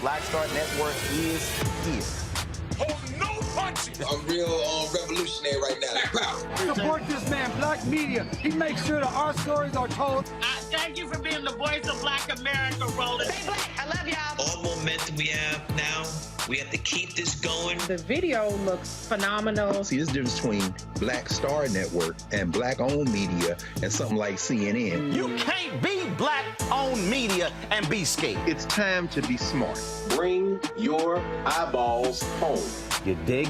Black Star Network is here. Oh, no punches! I'm real revolutionary right now. Support this man, Black Media. He makes sure that our stories are told. Thank you for being the voice of Black America, Roland. Stay black. I love y'all. All momentum we have now, we have to keep this going. The video looks phenomenal. See, there's a difference between Black Star Network and Black-owned media and something like CNN. You can't be Black-owned media and be scared. It's time to be smart. Bring your eyeballs home. You dig?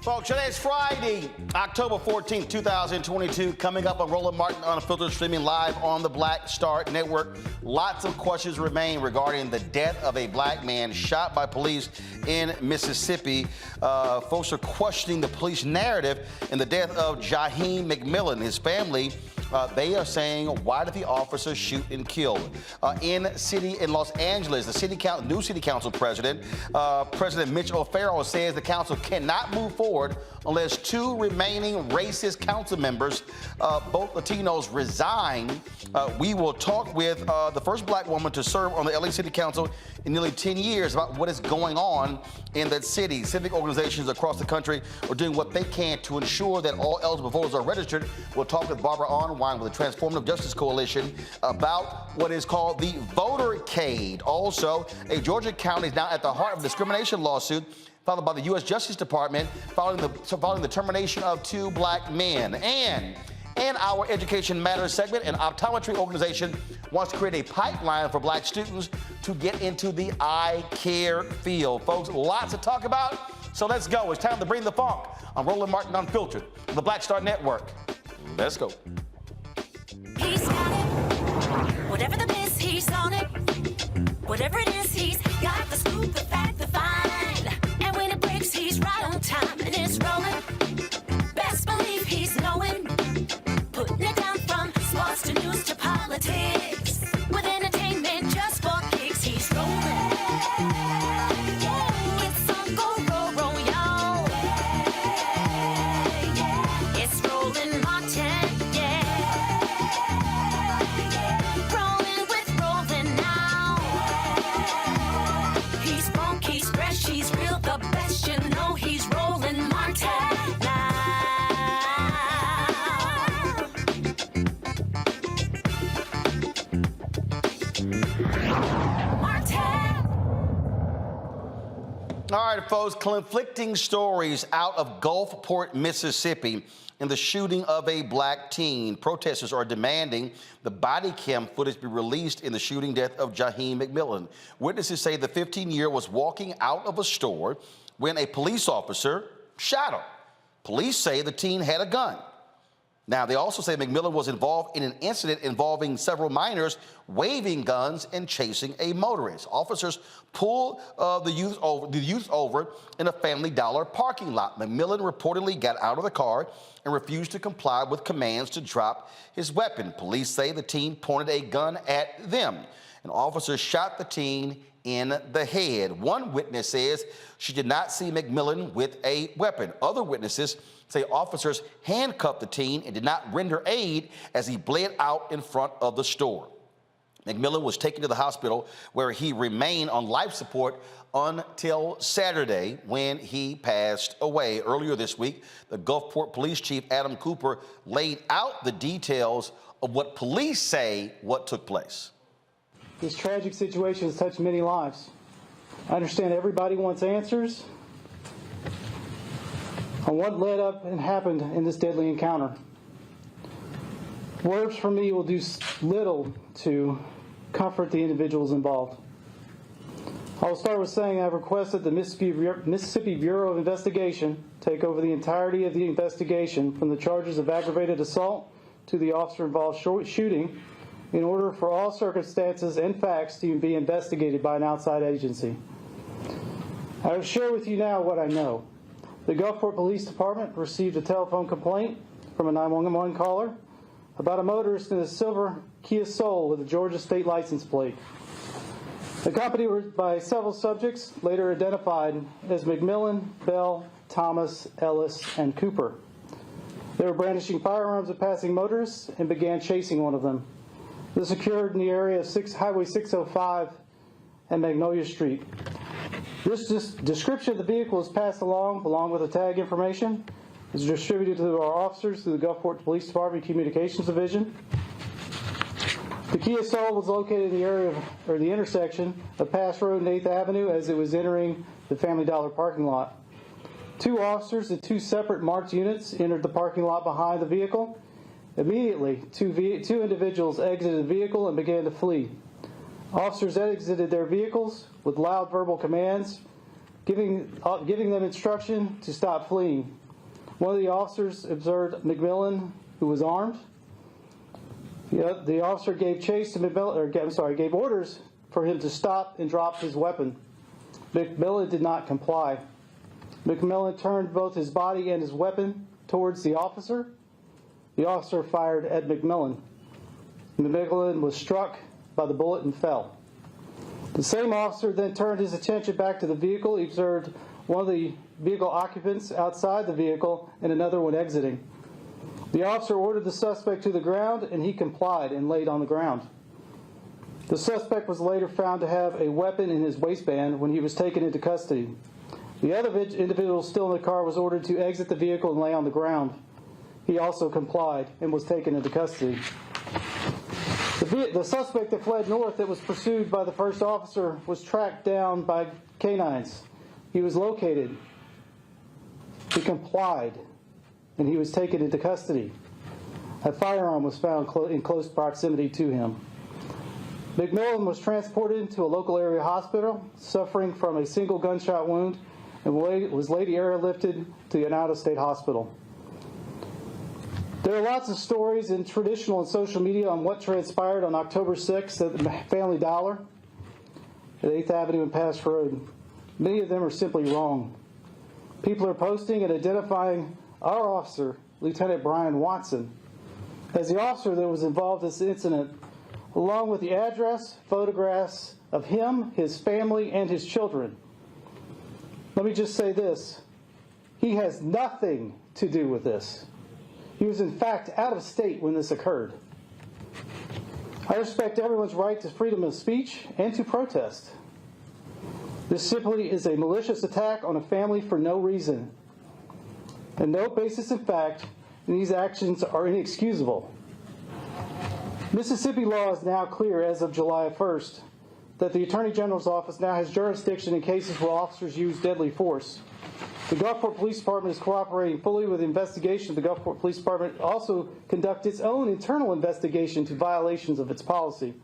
Folks, today's Friday, October 14th, 2022. Coming up on Roland Martin Unfiltered, streaming live on the Black Star Network. Lots of questions remain regarding the death of a black man shot by police in Mississippi. Folks are questioning the police narrative in the death of Jaheim McMillan. His family, they are saying, why did the officer shoot and kill? In Los Angeles, the new city council president, President Mitch says the council cannot move forward unless two remaining racist council members, both Latinos, resign. We will talk with the first black woman to serve on the LA City Council in nearly 10 years about what is going on in that city. Civic organizations across the country are doing what they can to ensure that all eligible voters are registered. We'll talk with Barbara Arnwine with the Transformative Justice Coalition about what is called the Votercade. Also, a Georgia county is now at the heart of a discrimination lawsuit filed by the U.S. Justice Department following the termination of two black men. And in our Education Matters segment, an optometry organization wants to create a pipeline for black students to get into the eye care field. Folks, lots to talk about, so let's go. It's time to bring the funk on Roland Martin Unfiltered, the Black Star Network. Let's go. He's got it. Whatever the miss, he's on it. Whatever it is, he's got the scoop, the fact, the find. And when it breaks, he's right on time and it's rolling. Best believe he's knowing. Putting it down from sports to news to politics. With entertainment just for kicks, he's rolling. It's on go, y'all. It's Roland Martin, rolling with Roland now. He's funk, he's fresh, he's real. All right, folks, conflicting stories out of Gulfport, Mississippi in the shooting of a black teen. Protesters are demanding the body cam footage be released in the shooting death of Jaheim McMillan. Witnesses say the 15-year-old was walking out of a store when a police officer shot him. Police say the teen had a gun. Now, they also say McMillan was involved in an incident involving several minors waving guns and chasing a motorist. Officers pulled the youth over in a Family Dollar parking lot. McMillan reportedly got out of the car and refused to comply with commands to drop his weapon. Police say the teen pointed a gun at them. An officer shot the teen in the head. One witness says she did not see McMillan with a weapon. Other witnesses say officers handcuffed the teen and did not render aid as he bled out in front of the store. McMillan was taken to the hospital where he remained on life support until Saturday when he passed away. Earlier this week, the Gulfport Police Chief Adam Cooper laid out the details of what police say what took place. This tragic situation has touched many lives. I understand everybody wants answers on what led up and happened in this deadly encounter. Words from me will do little to comfort the individuals involved. I will start with saying I've requested the Mississippi Bureau of Investigation take over the entirety of the investigation from the charges of aggravated assault to the officer-involved shooting in order for all circumstances and facts to be investigated by an outside agency. I will share with you now what I know. The Gulfport Police Department received a telephone complaint from a 911 caller about a motorist in a silver Kia Soul with a Georgia state license plate. Accompanied by several subjects later identified as McMillan, Bell, Thomas, Ellis, and Cooper. They were brandishing firearms at passing motorists and began chasing one of them. This occurred in the area of Highway 605 and Magnolia Street. This description of the vehicle is passed along with the tag information. It's distributed to our officers through the Gulfport Police Department Communications Division. The Kia Soul was located in the area of, the intersection of Pass Road and 8th Avenue as it was entering the Family Dollar parking lot. Two officers in two separate marked units entered the parking lot behind the vehicle. Immediately, two individuals exited the vehicle and began to flee. Officers exited their vehicles with loud verbal commands, giving them instruction to stop fleeing. One of the officers observed McMillan, who was armed. The officer gave chase to McMillan, gave orders for him to stop and drop his weapon. McMillan did not comply. McMillan turned both his body and his weapon towards the officer. The officer fired at McMillan. McMillan was struck by the bullet and fell. The same officer then turned his attention back to the vehicle. He observed one of the vehicle occupants outside the vehicle and another one exiting. The officer ordered the suspect to the ground, and he complied and laid on the ground. The suspect was later found to have a weapon in his waistband when he was taken into custody. The other individual still in the car was ordered to exit the vehicle and lay on the ground. He also complied and was taken into custody. The suspect that fled north that was pursued by the first officer was tracked down by canines. He was located. He complied, and he was taken into custody. A firearm was found in close proximity to him. McMillan was transported to a local area hospital, suffering from a single gunshot wound, and was later airlifted to an out-of-state hospital. There are lots of stories in traditional and social media on what transpired on October 6th at the Family Dollar at 8th Avenue and Pass Road. Many of them are simply wrong. People are posting and identifying our officer, Lieutenant Brian Watson, as the officer that was involved in this incident, along with the address, photographs of him, his family, and his children. Let me just say this. He has nothing to do with this. He was, in fact, out of state when this occurred. I respect everyone's right to freedom of speech and to protest. This simply is a malicious attack on a family for no reason. And no basis in fact, and these actions are inexcusable. Mississippi law is now clear as of July 1st that the Attorney General's office now has jurisdiction in cases where officers use deadly force. The Gulfport Police Department is cooperating fully with the investigation. The Gulfport Police Department also conducts its own internal investigation to violations of its policy.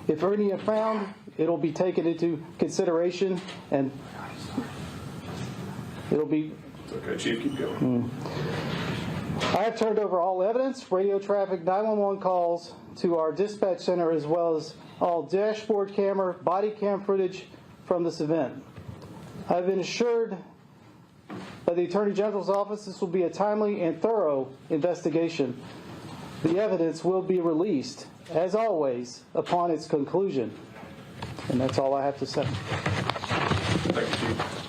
If any are found, it will be taken into consideration, and it'll be... Okay, Chief, keep going. I have turned over all evidence, radio traffic, 911 calls to our dispatch center, as well as all dashboard camera, body cam footage from this event. I've been assured by the Attorney General's office this will be a timely and thorough investigation. The evidence will be released, as always, upon its conclusion. And that's all I have to say. Thank you, Chief.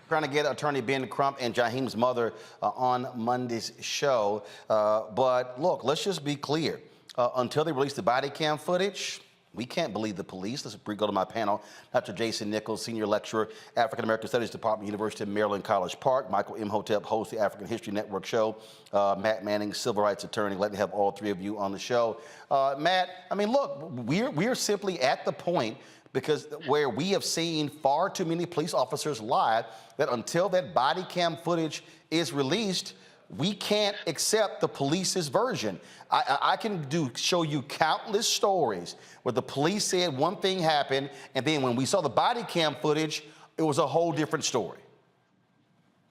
Trying to get Attorney Ben Crump and Jaheim's mother on Monday's show. But look, let's just be clear. Until they release the body cam footage, we can't believe the police. Let's go to my panel. Dr. Jason Nichols, Senior Lecturer, African American Studies Department, University of Maryland, College Park. Michael Imhotep, host of the African History Network show. Matt Manning, civil rights attorney. Glad to have all three of you on the show. Matt, I mean, look, we're simply at the point because where we have seen far too many police officers lie that until that body cam footage is released, we can't accept the police's version. I can show you countless stories where the police said one thing happened, and then when we saw the body cam footage, it was a whole different story.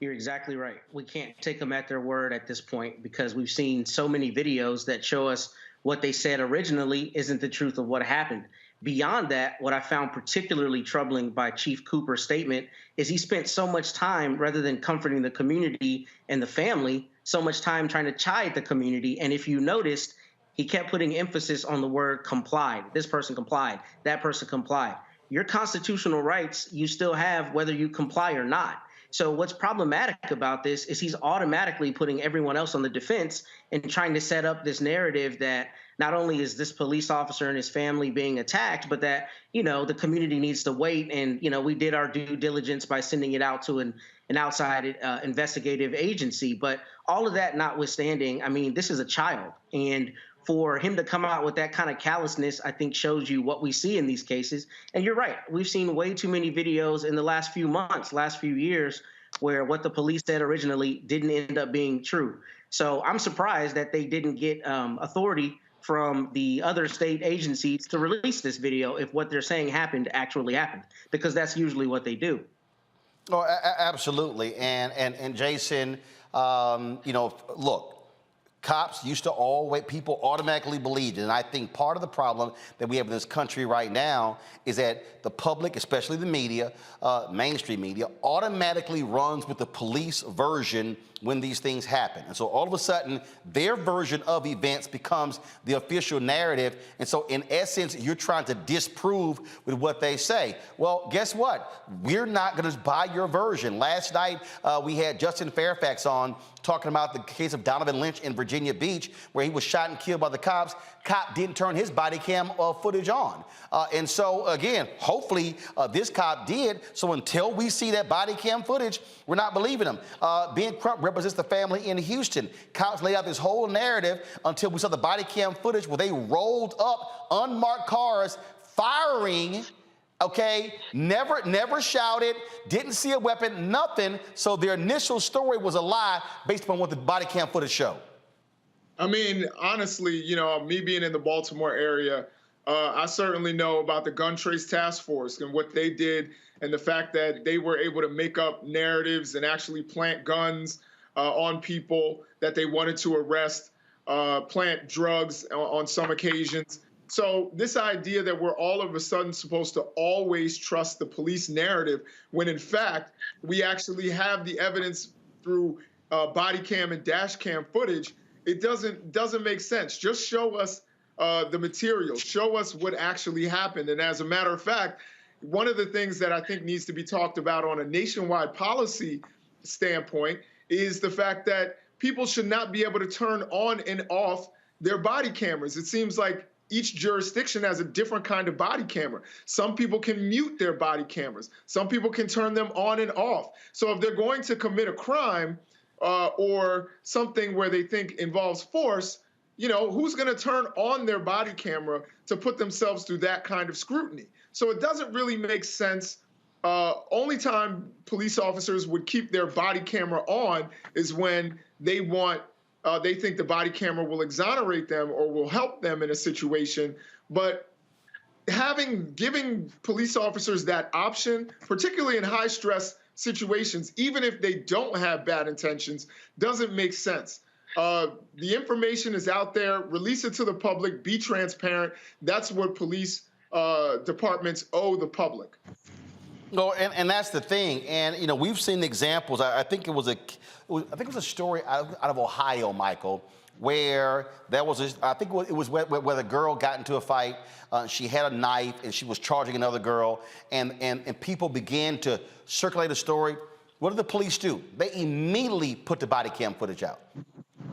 You're exactly right. We can't take them at their word at this point because we've seen so many videos that show us what they said originally isn't the truth of what happened. Beyond that, what I found particularly troubling by Chief Cooper's statement is he spent so much time, rather than comforting the community and the family, so much time trying to chide the community. And if you noticed, he kept putting emphasis on the word complied. This person complied, that person complied. Your constitutional rights you still have whether you comply or not. So what's problematic about this is he's automatically putting everyone else on the defense and trying to set up this narrative that not only is this police officer and his family being attacked, but that, you know, the community needs to wait. And, you know, we did our due diligence by sending it out to an outside investigative agency. But all of that notwithstanding, I mean, this is a child. And for him to come out with that kind of callousness, I think shows you what we see in these cases. And you're right. We've seen way too many videos in the last few months, last few years, where what the police said originally didn't end up being true. So I'm surprised that they didn't get authority from the other state agencies to release this video if what they're saying happened actually happened, because that's usually what they do. Oh, absolutely. And Jason, you know, look, cops used to always, people automatically believed, and I think part of the problem that we have in this country right now is that the public, especially the media, mainstream media, automatically runs with the police version when these things happen. And so all of a sudden, their version of events becomes the official narrative. And so in essence, you're trying to disprove with what they say. Well, guess what? We're not going to buy your version. Last night, we had Justin Fairfax on talking about the case of Donovan Lynch in Virginia Beach, where he was shot and killed by the cops. Cop didn't turn his body cam footage on. And so, again, hopefully this cop did. So until we see that body cam footage, we're not believing him. Ben Crump represents the family in Houston. Cops laid out this whole narrative until we saw the body cam footage where they rolled up unmarked cars firing. Okay, never shouted, didn't see a weapon, nothing. So their initial story was a lie based upon what the body cam footage showed. I mean, honestly, you know, me being in the Baltimore area, I certainly know about the Gun Trace Task Force and what they did and the fact that they were able to make up narratives and actually plant guns on people that they wanted to arrest, plant drugs on some occasions. So this idea that we're all of a sudden supposed to always trust the police narrative when, in fact, we actually have the evidence through body cam and dash cam footage, it doesn't make sense. Just show us the material. Show us what actually happened. And as a matter of fact, one of the things that I think needs to be talked about on a nationwide policy standpoint is the fact that people should not be able to turn on and off their body cameras. It seems like each jurisdiction has a different kind of body camera. Some people can mute their body cameras. Some people can turn them on and off. So if they're going to commit a crime or something where they think involves force, who's going to turn on their body camera to put themselves through that kind of scrutiny? So it doesn't really make sense. Only time police officers would keep their body camera on is when they think the body camera will exonerate them or will help them in a situation. But giving police officers that option, particularly in high stress situations, even if they don't have bad intentions, doesn't make sense. The information is out there. Release it to the public. Be transparent. That's what police departments owe the public. No, and that's the thing. And we've seen examples. I think it was a story out of Ohio, Michael, where there was it was where the girl got into a fight. She had a knife and she was charging another girl, and people began to circulate the story. What did the police do? They immediately put the body cam footage out.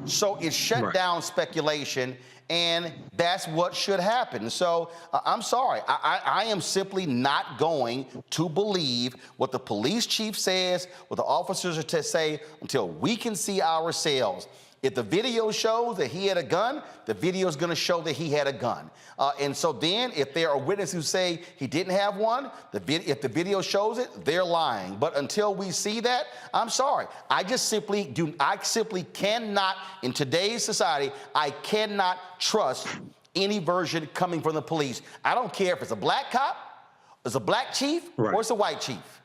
So it shut down speculation, and that's what should happen. So I'm sorry. I am simply not going to believe what the police chief says, what the officers are to say, until we can see ourselves. If the video shows that he had a gun, the video is going to show that he had a gun. And so then if there are witnesses who say he didn't have one, if the video shows it, they're lying. But until we see that, I'm sorry. I simply cannot, in today's society, I cannot trust any version coming from the police. I don't care if it's a black cop, it's a black chief, or it's a white chief.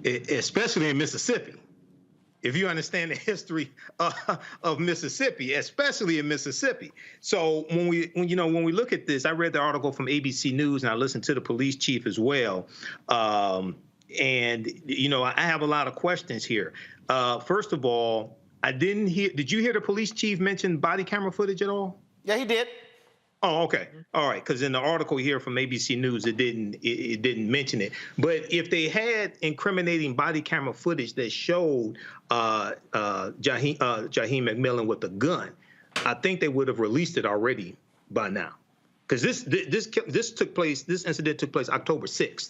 Especially in Mississippi. If you understand the history of Mississippi, especially in Mississippi. So when we look at this, I read the article from ABC News and I listened to the police chief as well. And I have a lot of questions here. First of all, did you hear the police chief mention body camera footage at all? Yeah, he did. Oh, okay. All right. Because in the article here from ABC News, it didn't mention it. But if they had incriminating body camera footage that showed Jaheim McMillan with a gun, I think they would have released it already by now. Because this incident took place October 6th,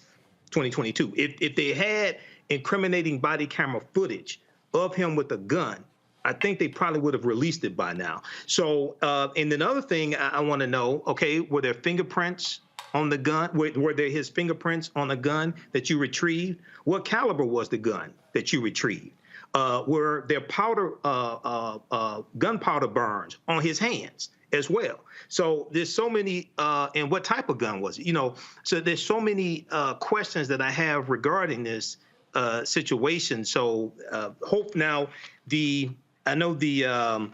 2022. If they had incriminating body camera footage of him with a gun, I think they probably would have released it by now. So, and another thing I want to know, okay, were there fingerprints on the gun? Were there his fingerprints on the gun that you retrieved? What caliber was the gun that you retrieved? Were there gunpowder burns on his hands as well? So there's so many, and what type of gun was it? So there's so many questions that I have regarding this situation. So I know the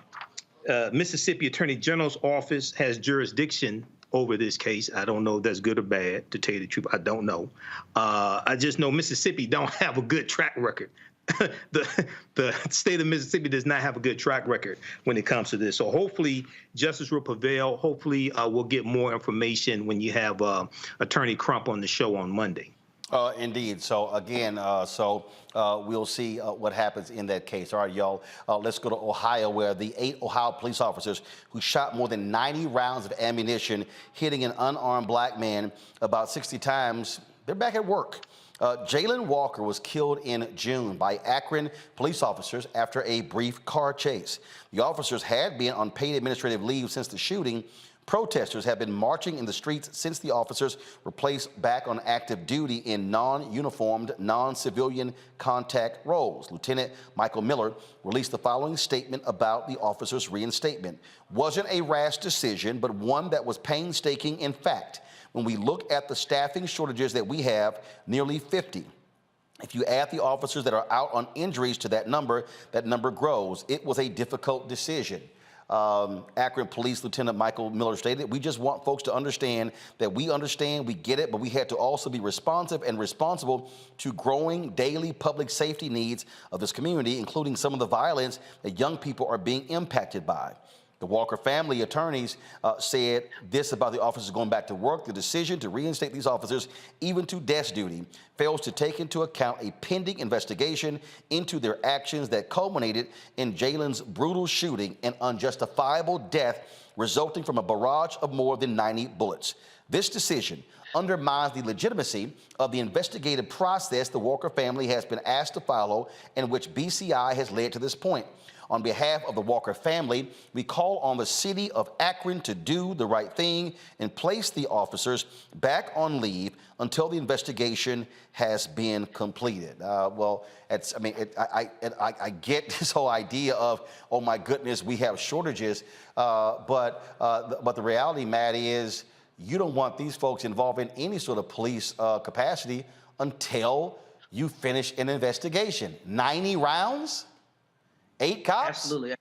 Mississippi Attorney General's office has jurisdiction over this case. I don't know if that's good or bad, to tell you the truth. I don't know. I just know Mississippi don't have a good track record. The state of Mississippi does not have a good track record when it comes to this. So hopefully justice will prevail. Hopefully we'll get more information when you have Attorney Crump on the show on Monday. Indeed. So again, we'll see what happens in that case. All right, y'all, let's go to Ohio, where the 8 Ohio police officers who shot more than 90 rounds of ammunition, hitting an unarmed black man about 60 times, they're back at work. Jayland Walker was killed in June by Akron police officers after a brief car chase. The officers had been on paid administrative leave since the shooting. Protesters have been marching in the streets since the officers were placed back on active duty in non-uniformed, non-civilian contact roles. Lieutenant Michael Miller released the following statement about the officers' reinstatement. Wasn't a rash decision, but one that was painstaking in fact. When we look at the staffing shortages that we have, nearly 50. If you add the officers that are out on injuries to that number grows. It was a difficult decision. Akron Police Lieutenant Michael Miller stated, we just want folks to understand that we understand, we get it, but we had to also be responsive and responsible to growing daily public safety needs of this community, including some of the violence that young people are being impacted by. The Walker family attorneys said this about the officers going back to work. The decision to reinstate these officers, even to desk duty, fails to take into account a pending investigation into their actions that culminated in Jayland's brutal shooting and unjustifiable death resulting from a barrage of more than 90 bullets. This decision undermines the legitimacy of the investigative process the Walker family has been asked to follow and which BCI has led to this point. On behalf of the Walker family, we call on the city of Akron to do the right thing and place the officers back on leave until the investigation has been completed. I get this whole idea of, oh my goodness, we have shortages, but the reality, Matt, is you don't want these folks involved in any sort of police capacity until you finish an investigation. 90 rounds? 8 cops? Absolutely.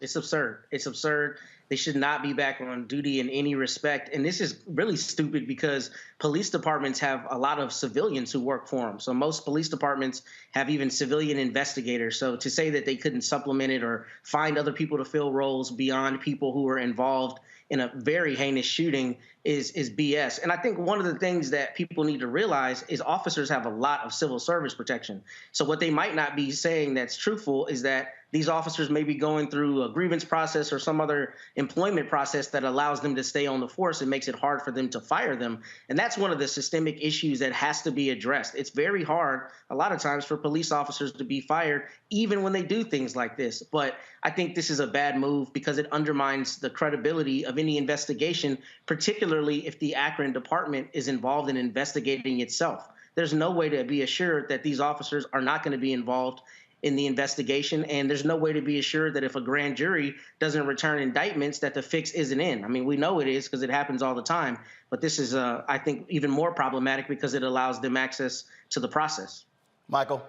It's absurd. It's absurd. They should not be back on duty in any respect. And this is really stupid because police departments have a lot of civilians who work for them. So most police departments have even civilian investigators. So to say that they couldn't supplement it or find other people to fill roles beyond people who were involved in a very heinous shooting is BS. And I think one of the things that people need to realize is officers have a lot of civil service protection. So what they might not be saying that's truthful is that these officers may be going through a grievance process or some other employment process that allows them to stay on the force and makes it hard for them to fire them. And that's one of the systemic issues that has to be addressed. It's very hard a lot of times for police officers to be fired, even when they do things like this. But I think this is a bad move because it undermines the credibility of any investigation, particularly if the Akron department is involved in investigating itself. There's no way to be assured that these officers are not going to be involved in the investigation, and there's no way to be assured that if a grand jury doesn't return indictments that the fix isn't in. I mean, we know it is because it happens all the time, but this is, I think, even more problematic because it allows them access to the process. Michael?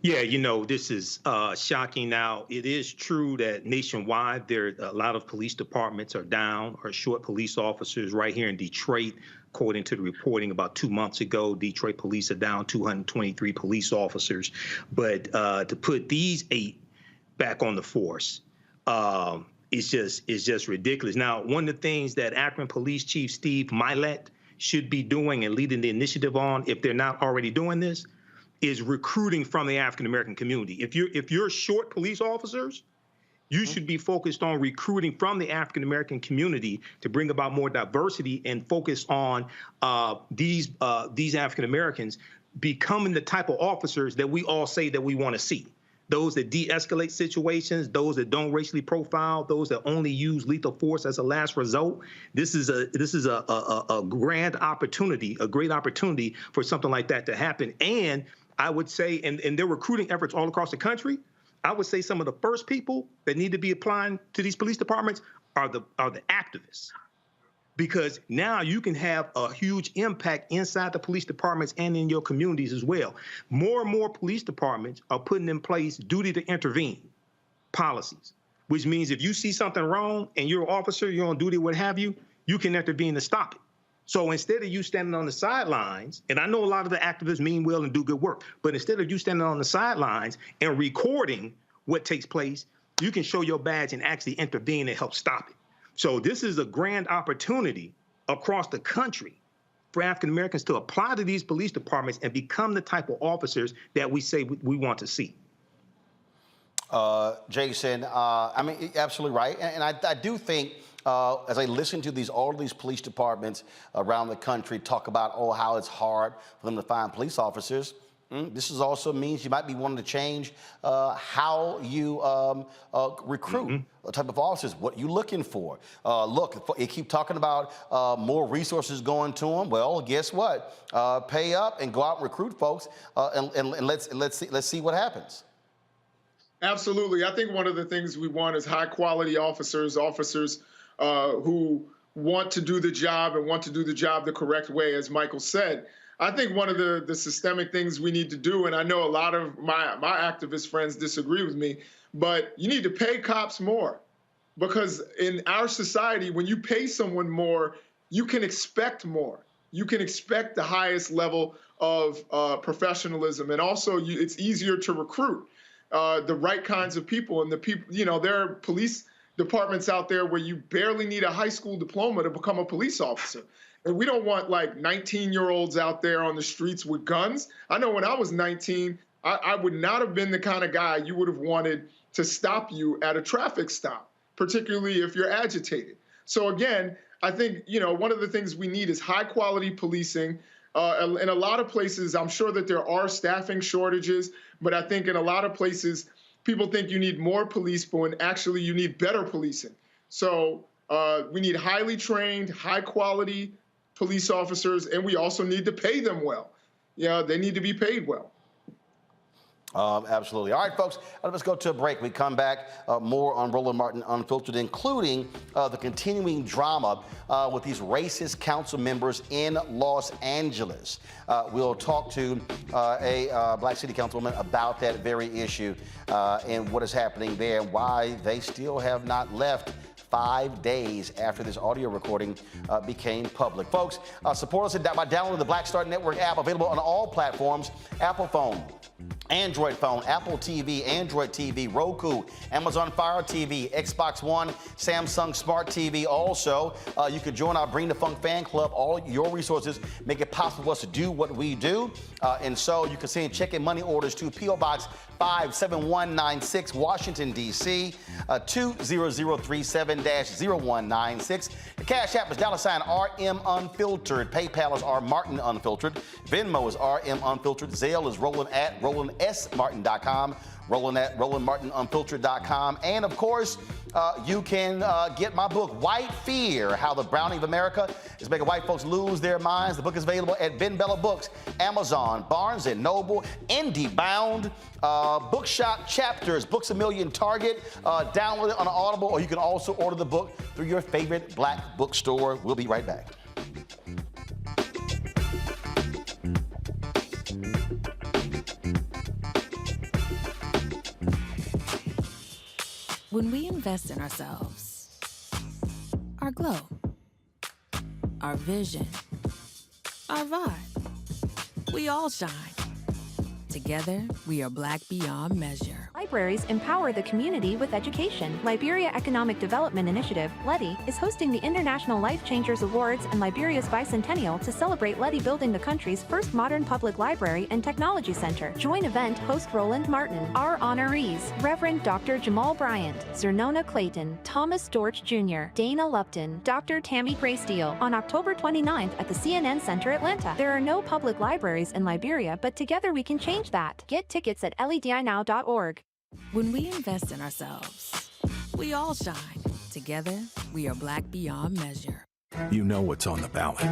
Yeah, this is shocking. Now, it is true that nationwide, there a lot of police departments are down or short police officers. Right here in Detroit, according to the reporting about 2 months ago, Detroit police are down 223 police officers. But to put these 8 back on the force, it's just ridiculous. Now, one of the things that Akron Police Chief Steve Milet should be doing and leading the initiative on, if they're not already doing this, is recruiting from the African-American community. If you're short police officers, you should be focused on recruiting from the African-American community to bring about more diversity and focus on these African-Americans becoming the type of officers that we all say that we want to see. Those that de-escalate situations, those that don't racially profile, those that only use lethal force as a last result. This is a grand opportunity, a great opportunity for something like that to happen. And I would say, and their recruiting efforts all across the country, I would say some of the first people that need to be applying to these police departments are the activists. Because now you can have a huge impact inside the police departments and in your communities as well. More and more police departments are putting in place duty to intervene policies, which means if you see something wrong and you're an officer, you're on duty, what have you, you can intervene to stop it. So instead of you standing on the sidelines, and I know a lot of the activists mean well and do good work, but instead of you standing on the sidelines and recording what takes place, you can show your badge and actually intervene and help stop it. So this is a grand opportunity across the country for African Americans to apply to these police departments and become the type of officers that we say we want to see. Jason, I mean, you're absolutely right. And I do think, as I listen to all of these police departments around the country talk about, how it's hard for them to find police officers, this is also means you might be wanting to change how you recruit type of officers, what you're looking for. Look, you keep talking about more resources going to them. Well, guess what? Pay up and go out and recruit folks, and let's see what happens. Absolutely. I think one of the things we want is high quality officers who want to do the job and want to do the job the correct way, as Michael said. I think one of the systemic things we need to do, and I know a lot of my activist friends disagree with me, but you need to pay cops more. Because in our society, when you pay someone more, you can expect more. You can expect the highest level of professionalism. And also, it's easier to recruit the right kinds of people. And the people, there are police departments out there where you barely need a high school diploma to become a police officer. And we don't want 19-year-olds out there on the streets with guns. I know when I was 19, I would not have been the kind of guy you would have wanted to stop you at a traffic stop, particularly if you're agitated. So again, I think, one of the things we need is high quality policing. In a lot of places, I'm sure that there are staffing shortages, but I think in a lot of places, people think you need more police, but when actually you need better policing. So we need highly trained, high quality police officers, and we also need to pay them well. Yeah, they need to be paid well. Absolutely. All right, folks, let's go to a break. We come back, more on Roland Martin Unfiltered, including the continuing drama with these racist council members in Los Angeles. We'll talk to a black city councilwoman about that very issue and what is happening there and why they still have not left 5 days after this audio recording became public. Folks, support us by downloading the Black Star Network app, available on all platforms: Apple phone, Android phone, Apple TV, Android TV, Roku, Amazon Fire TV, Xbox One, Samsung Smart TV. Also, you can join our Bring the Funk fan club. All your resources make it possible for us to do what we do. And so you can send check and money orders to P.O. Box 57196, Washington, D.C., 20037-0196. The Cash App is $RM Unfiltered. PayPal is R Martin Unfiltered. Venmo is RM Unfiltered. Zelle is Roland at RolandSMartin.com. Roland at RolandMartinUnfiltered.com. And of course, you can get my book, White Fear, How the Browning of America is Making White Folks Lose Their Minds. The book is available at Ben Bella Books, Amazon, Barnes & Noble, IndieBound, Bookshop, Chapters, Books A Million, Target. Download it on Audible, or you can also order the book through your favorite black bookstore. We'll be right back. When we invest in ourselves, our glow, our vision, our vibe, we all shine. Together, we are black beyond measure. Libraries empower the community with education. Liberia Economic Development Initiative, LEDI, is hosting the International Life Changers Awards and Liberia's bicentennial to celebrate LEDI building the country's first modern public library and technology center. Join event host Roland Martin. Our honorees: Reverend Dr. Jamal Bryant, Zernona Clayton, Thomas Dorch Jr., Dana Lupton, Dr. Tammy Graysteel, on October 29th at the CNN Center, Atlanta. There are no public libraries in Liberia, but together we can change that. Get tickets at ledinow.org. When we invest in ourselves, we all shine. Together, we are black beyond measure. You know what's on the ballot.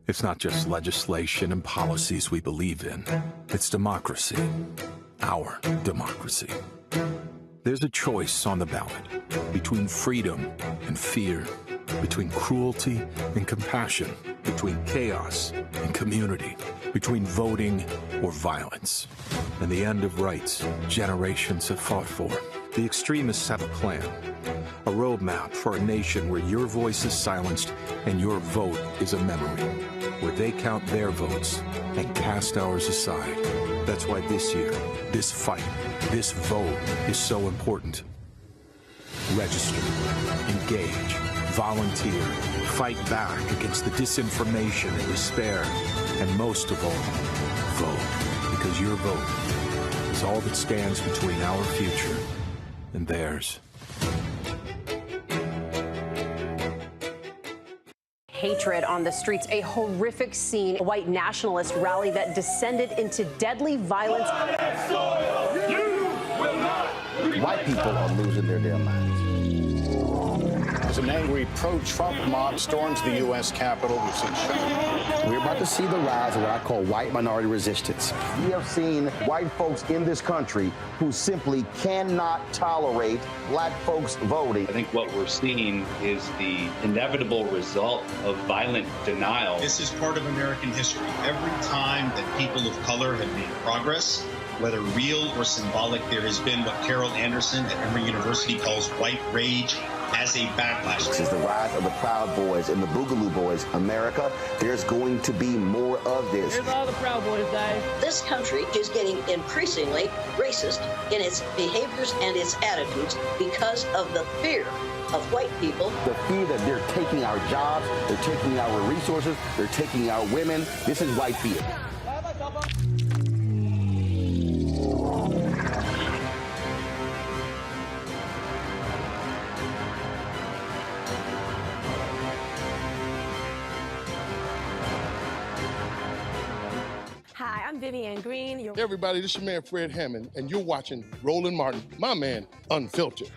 It's not just legislation and policies we believe in. It's democracy. Our democracy. There's a choice on the ballot between freedom and fear, between cruelty and compassion, between chaos and community, between voting or violence, and the end of rights generations have fought for. The extremists have a plan, a roadmap for a nation where your voice is silenced and your vote is a memory, where they count their votes and cast ours aside. That's why this year, this fight, this vote is so important. Register, engage, volunteer, fight back against the disinformation and despair, and most of all, vote, because your vote is all that stands between our future and theirs. Hatred on the streets, a horrific scene, a white nationalist rally that descended into deadly violence. White people are losing their damn minds. As an angry pro-Trump mob storms the U.S. Capitol, we've seen shooting. We're about to see the rise of what I call white minority resistance. We have seen white folks in this country who simply cannot tolerate black folks voting. I think what we're seeing is the inevitable result of violent denial. This is part of American history. Every time that people of color have made progress, whether real or symbolic, there has been what Carol Anderson at Emory University calls white rage as a backlash. This is the rise of the Proud Boys and the Boogaloo Boys. America, there's going to be more of this. Here's all the Proud Boys, Dave. This country is getting increasingly racist in its behaviors and its attitudes because of the fear of white people. The fear that they're taking our jobs, they're taking our resources, they're taking our women. This is white fear. Hi, I'm Vivian Green. Hey everybody, this is your man Fred Hammond, and you're watching Roland Martin, my man, Unfiltered.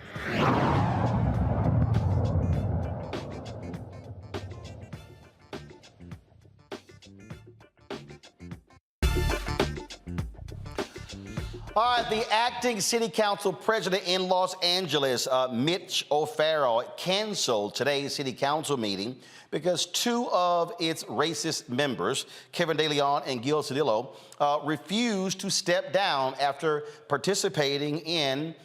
All right, the acting city council president in Los Angeles, Mitch O'Farrell, canceled today's city council meeting because two of its racist members, Kevin De Leon and Gil Cedillo, refused to step down after participating in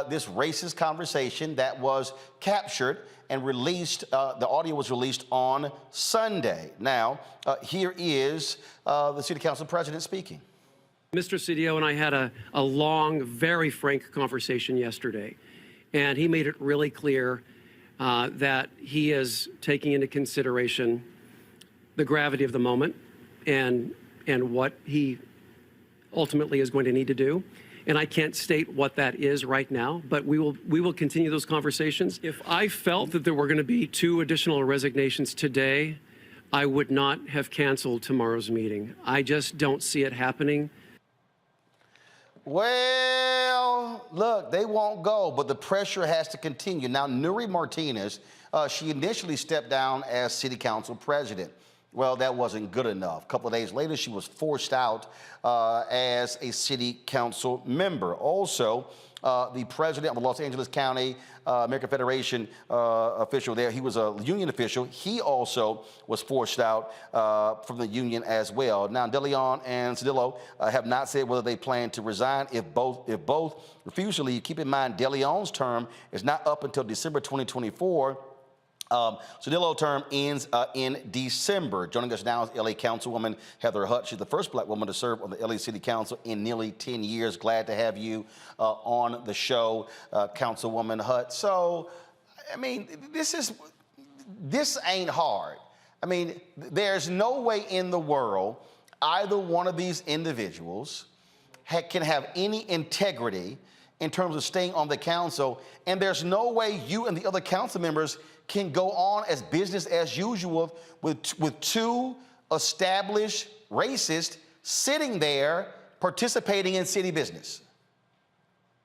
this racist conversation that was captured and released. The audio was released on Sunday. Now, here is the city council president speaking. Mr. Cedillo and I had a long, very frank conversation yesterday, and he made it really clear that he is taking into consideration the gravity of the moment and what he ultimately is going to need to do. And I can't state what that is right now, but we will continue those conversations. If I felt that there were going to be 2 additional resignations today, I would not have canceled tomorrow's meeting. I just don't see it happening. Well, look, they won't go, but the pressure has to continue. Now, Nuri Martinez, she initially stepped down as city council president. Well, that wasn't good enough. A couple of days later, she was forced out as a city council member. Also, the president of the Los Angeles County American Federation official there, he was a union official. He also was forced out from the union as well. Now, De Leon and Cedillo have not said whether they plan to resign. If both refuse to leave, keep in mind De Leon's term is not up until December 2024. Cedillo's term ends in December. Joining us now is LA Councilwoman Heather Hutt. She's the first black woman to serve on the LA City Council in nearly 10 years. Glad to have you on the show, Councilwoman Hutt. So, I mean, this ain't hard. I mean, there's no way in the world either one of these individuals can have any integrity in terms of staying on the council, and there's no way you and the other council members can go on as business as usual with 2 established racists sitting there participating in city business.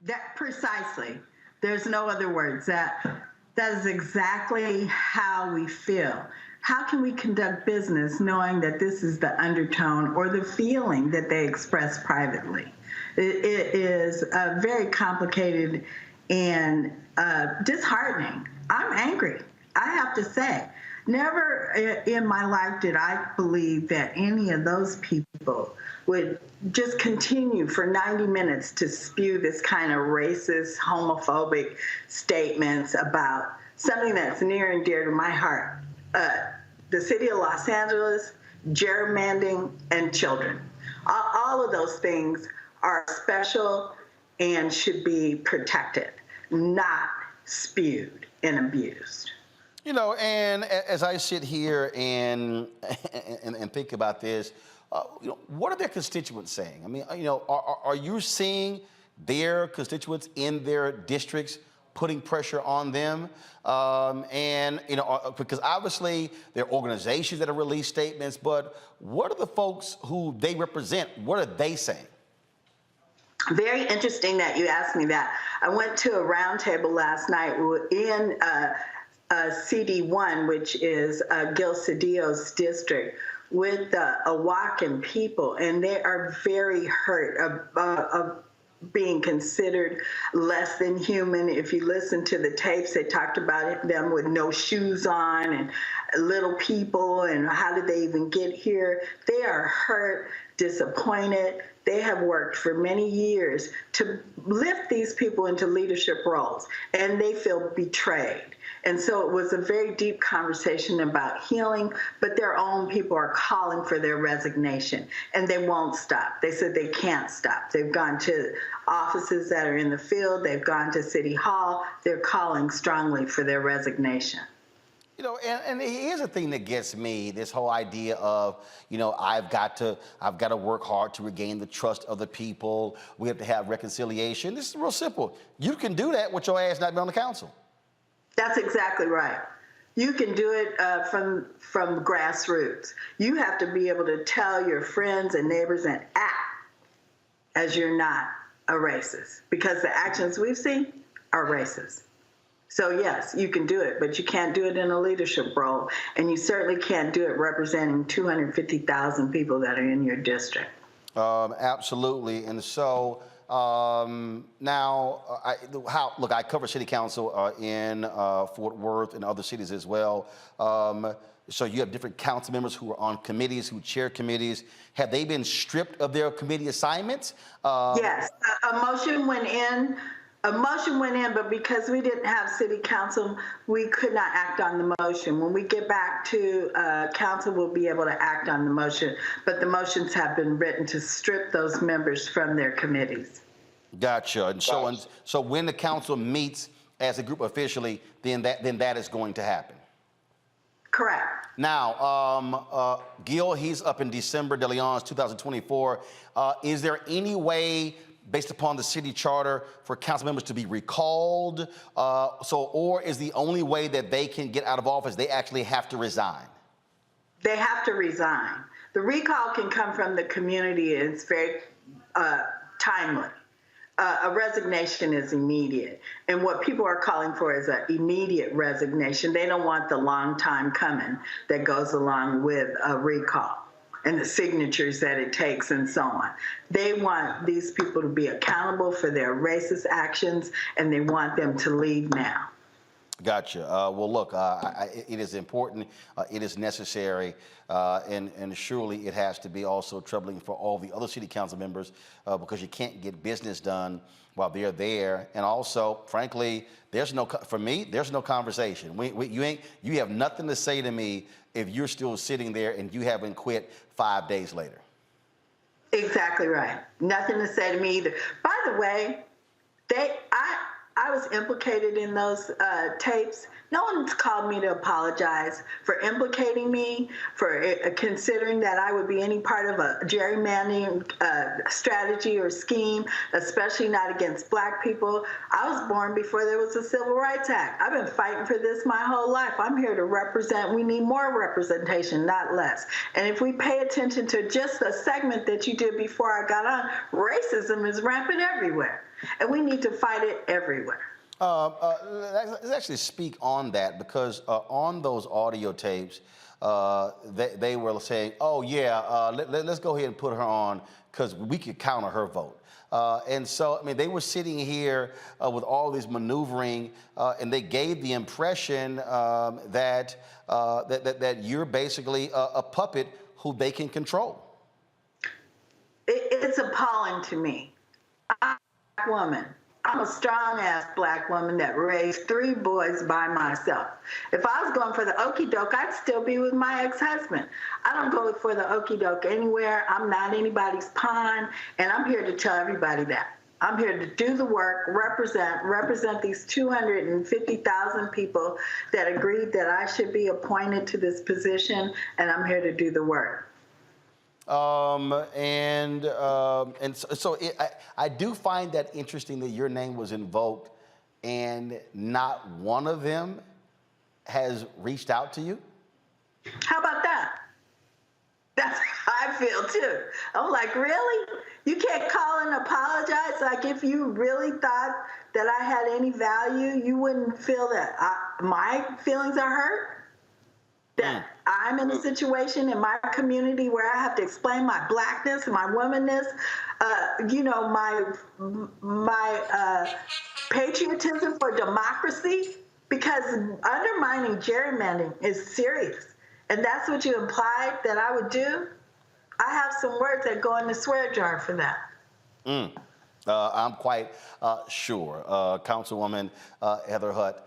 That precisely. There's no other words. That is exactly how we feel. How can we conduct business knowing that this is the undertone or the feeling that they express privately? It is very complicated and disheartening. I'm angry, I have to say. Never in my life did I believe that any of those people would just continue for 90 minutes to spew this kind of racist, homophobic statements about something that's near and dear to my heart. The city of Los Angeles, gerrymandering, and children. All of those things are special and should be protected, not spewed and abused. You know, and as I sit here and think about this, you know, what are their constituents saying? I mean, you know, are you seeing their constituents in their districts putting pressure on them? And, you know, because obviously there are organizations that have released statements, but what are the folks who they represent? What are they saying? Very interesting that you asked me that. I went to a roundtable last night in CD1, which is Gil Cedillo's district, with Awaken people, and they are very hurt of being considered less than human. If you listen to the tapes, they talked about them with no shoes on and little people and how did they even get here. They are hurt, disappointed. They have worked for many years to lift these people into leadership roles, and they feel betrayed. And so it was a very deep conversation about healing, but their own people are calling for their resignation, and they won't stop. They said they can't stop. They've gone to offices that are in the field. They've gone to City Hall. They're calling strongly for their resignation. You know, and here's the thing that gets me, this whole idea of, you know, I've got to work hard to regain the trust of the people. We have to have reconciliation. This is real simple. You can do that with your ass not being on the council. That's exactly right. You can do it from grassroots. You have to be able to tell your friends and neighbors and act as you're not a racist, because the actions we've seen are racist. So yes, you can do it, but you can't do it in a leadership role, and you certainly can't do it representing 250,000 people that are in your district. Absolutely. And so now, I cover city council in Fort Worth and other cities as well. So you have different council members who are on committees, who chair committees. Have they been stripped of their committee assignments? Yes, a motion went in. A motion went in, but because we didn't have city council, we could not act on the motion. When we get back to council, we'll be able to act on the motion. But the motions have been written to strip those members from their committees. Gotcha. And so when the council meets as a group officially, then that is going to happen. Correct. Now, Gil, he's up in December de Leon's 2024. Is there any way, based upon the city charter, for council members to be recalled? Or is the only way that they can get out of office, they actually have to resign? They have to resign. The recall can come from the community. It's very timely. A resignation is immediate. And what people are calling for is an immediate resignation. They don't want the long time coming that goes along with a recall and the signatures that it takes and so on. They want these people to be accountable for their racist actions, and they want them to leave now. Gotcha. Well, look, it is important, it is necessary, and surely it has to be also troubling for all the other city council members because you can't get business done while they're there. And also, frankly, there's no conversation. You have nothing to say to me if you're still sitting there and you haven't quit 5 days later. Exactly right. Nothing to say to me either. By the way, I was implicated in those tapes. No one's called me to apologize for implicating me, for considering that I would be any part of a gerrymandering strategy or scheme, especially not against Black people. I was born before there was a Civil Rights Act. I've been fighting for this my whole life. I'm here to represent. We need more representation, not less. And if we pay attention to just the segment that you did before I got on, racism is rampant everywhere. And we need to fight it everywhere. Let's actually speak on that, because on those audio tapes, they were saying, oh, yeah, let's go ahead and put her on because we could counter her vote. And so, I mean, they were sitting here with all this maneuvering, and they gave the impression that you're basically a puppet who they can control. It's appalling to me. I'm a Black woman. I'm a strong-ass Black woman that raised 3 boys by myself. If I was going for the okie doke, I'd still be with my ex-husband. I don't go for the okie doke anywhere. I'm not anybody's pawn, and I'm here to tell everybody that. I'm here to do the work, represent these 250,000 people that agreed that I should be appointed to this position, and I'm here to do the work. I do find that interesting that your name was invoked and not one of them has reached out to you. How about that? That's how I feel too. I'm like, really? You can't call and apologize? Like, if you really thought that I had any value, you wouldn't feel that my feelings are hurt? That I'm in a situation in my community where I have to explain my Blackness and my womanness, my patriotism for democracy, because undermining gerrymandering is serious. And that's what you implied that I would do? I have some words that go in the swear jar for that. I'm quite sure. Councilwoman Heather Hutt,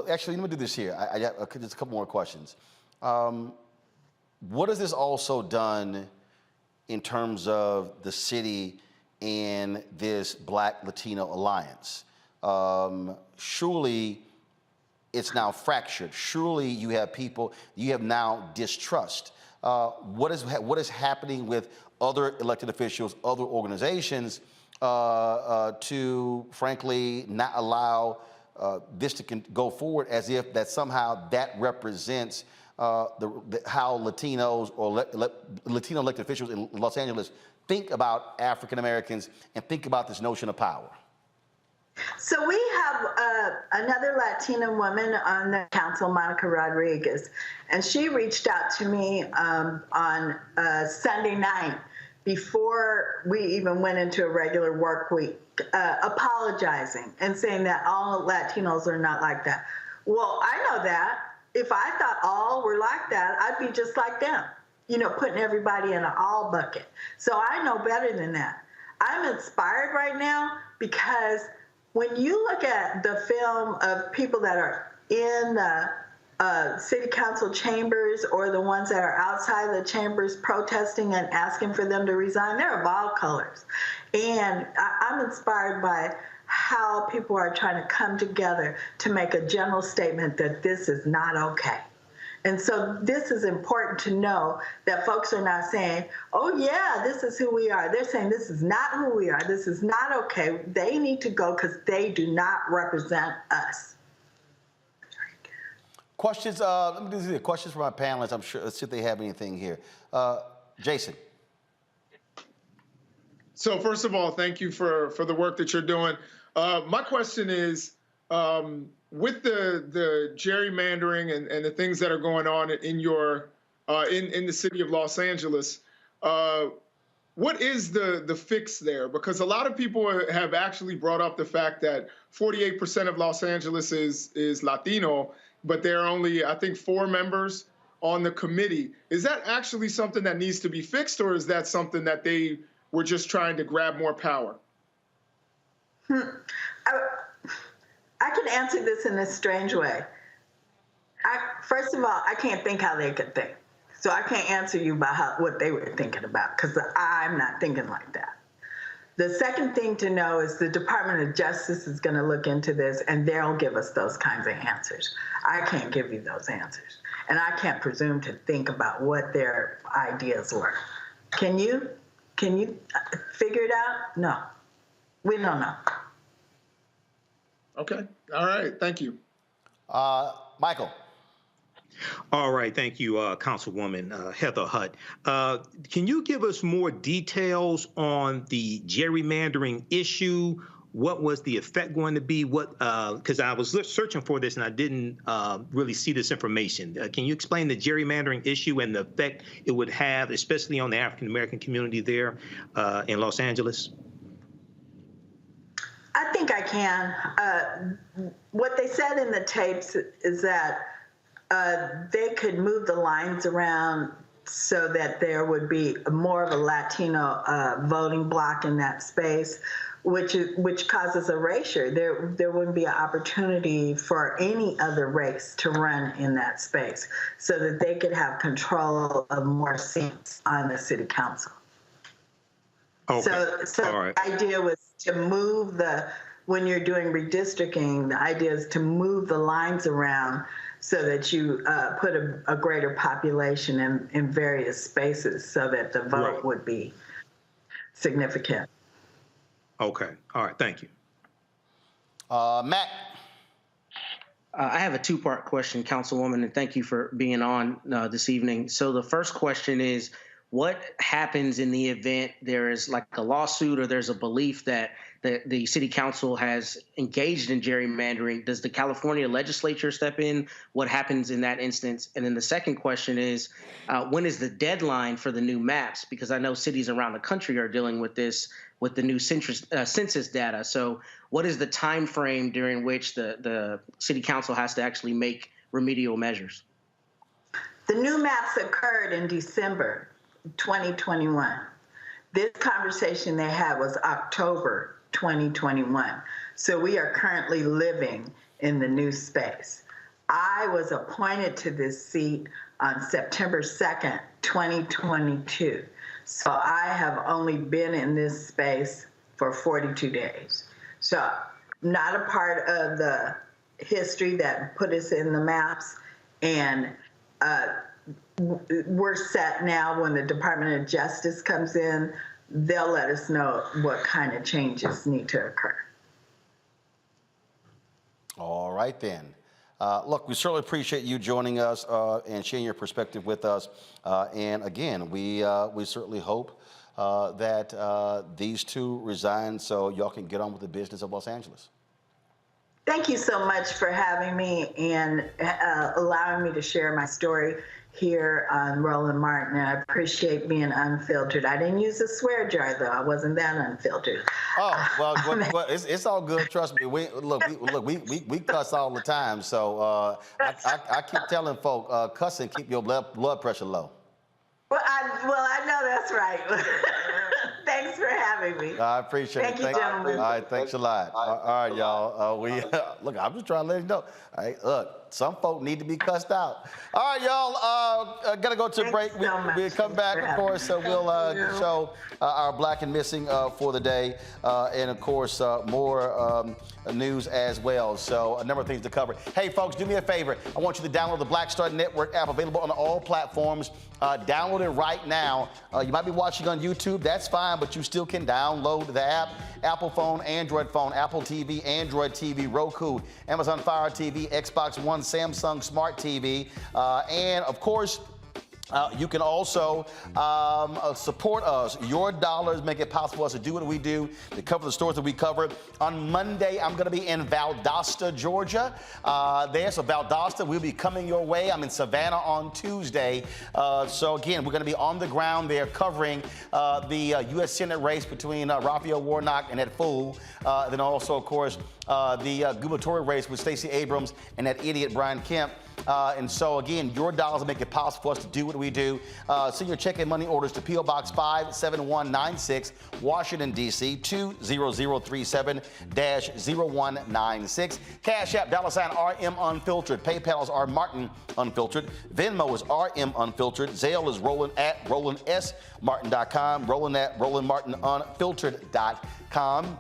actually, let me do this here. I have just a couple more questions. What has this also done in terms of the city and this Black Latino alliance? Surely it's now fractured. Surely you have people, you have now distrust. What is happening with other elected officials, other organizations, to frankly not allow this to go forward as if that somehow that represents how Latinos or Latino elected officials in Los Angeles think about African Americans and think about this notion of power? So we have another Latina woman on the council, Monica Rodriguez, and she reached out to me on Sunday night before we even went into a regular work week, apologizing and saying that all Latinos are not like that. Well, I know that. If I thought all were like that, I'd be just like them, putting everybody in an all bucket. So I know better than that. I'm inspired right now because when you look at the film of people that are in the city council chambers or the ones that are outside the chambers protesting and asking for them to resign, they're of all colors. And I'm inspired by how people are trying to come together to make a general statement that this is not okay. And so this is important to know that folks are not saying, oh, yeah, this is who we are. They're saying this is not who we are. This is not okay. They need to go because they do not represent us. Questions? Let me do the questions for my panelists. I'm sure. Let's see if they have anything here. Jason. So first of all, thank you for the work that you're doing. My question is, with the gerrymandering and the things that are going on in your in the city of Los Angeles, what is the fix there? Because a lot of people have actually brought up the fact that 48% of Los Angeles is Latino, but there are only, I think, 4 members on the committee. Is that actually something that needs to be fixed, or is that something that they were just trying to grab more power? I can answer this in a strange way. First of all, I can't think how they could think. So I can't answer you about what they were thinking about, because I'm not thinking like that. The second thing to know is the Department of Justice is going to look into this, and they'll give us those kinds of answers. I can't give you those answers. And I can't presume to think about what their ideas were. Can you? Can you figure it out? No. We don't know. Okay. All right. Thank you. Michael. All right. Thank you, Councilwoman Heather Hutt. Can you give us more details on the gerrymandering issue? What was the effect going to be? Because I was searching for this and I didn't really see this information. Can you explain the gerrymandering issue and the effect it would have, especially on the African-American community there in Los Angeles? I think I can. What they said in the tapes is that they could move the lines around so that there would be more of a Latino voting bloc in that space, which causes erasure. There wouldn't be an opportunity for any other race to run in that space, so that they could have control of more seats on the city council. Okay. So the idea was to move when you're doing redistricting, the idea is to move the lines around so that you put a greater population in various spaces so that the vote would be significant. Okay. All right. Thank you. Matt. I have a 2-part question, Councilwoman, and thank you for being on this evening. So the first question is, what happens in the event there is like a lawsuit or there's a belief that the city council has engaged in gerrymandering? Does the California legislature step in? What happens in that instance? And then the second question is, when is the deadline for the new maps? Because I know cities around the country are dealing with this with the new census data. So what is the time frame during which the city council has to actually make remedial measures? The new maps occurred in December 2021. This conversation they had was October 2021. So we are currently living in the new space. I was appointed to this seat on September 2nd, 2022. So I have only been in this space for 42 days. So not a part of the history that put us in the maps. And we're set now. When the Department of Justice comes in, they'll let us know what kind of changes need to occur. All right, then. Look, we certainly appreciate you joining us and sharing your perspective with us. And again, we certainly hope that these two resign so y'all can get on with the business of Los Angeles. Thank you so much for having me and allowing me to share my story here on Roland Martin. I appreciate being unfiltered. I didn't use a swear jar, though. I wasn't that unfiltered. Oh, well, it's all good. Trust me. We cuss all the time. So I keep telling folk, cussing keep your blood pressure low. Well, I know that's right. Thanks for having me. I appreciate it. Thank you, gentlemen. All right, thanks a lot. All right, y'all. Look, I'm just trying to let you know. All right, look, some folk need to be cussed out. All right, y'all. Gotta go to a break. We'll come back, of course. So we'll show our Black and Missing for the day, and of course more news as well. So a number of things to cover. Hey, folks, do me a favor. I want you to download the Black Star Network app, available on all platforms. Download it right now. You might be watching on YouTube. That's fine, but you still can download the app. Apple phone, Android phone, Apple TV, Android TV, Roku, Amazon Fire TV, Xbox One, Samsung Smart TV, and of course, you can also support us. Your dollars make it possible for us to do what we do, to cover the stories that we cover. On Monday, I'm going to be in Valdosta, Georgia. So Valdosta, we'll be coming your way. I'm in Savannah on Tuesday. So again, we're going to be on the ground there covering the U.S. Senate race between Raphael Warnock and Ed Fool. Then also, of course, the gubernatorial race with Stacey Abrams and that idiot Brian Kemp. And so, again, your dollars make it possible for us to do what we do. Send your check and money orders to P.O. Box 57196, Washington, D.C., 20037-0196. Cash App, $RM Unfiltered. PayPal is R Martin Unfiltered. Venmo is RM Unfiltered. Zelle is Roland at RolandSMartin.com. Roland at RolandMartinUnfiltered.com.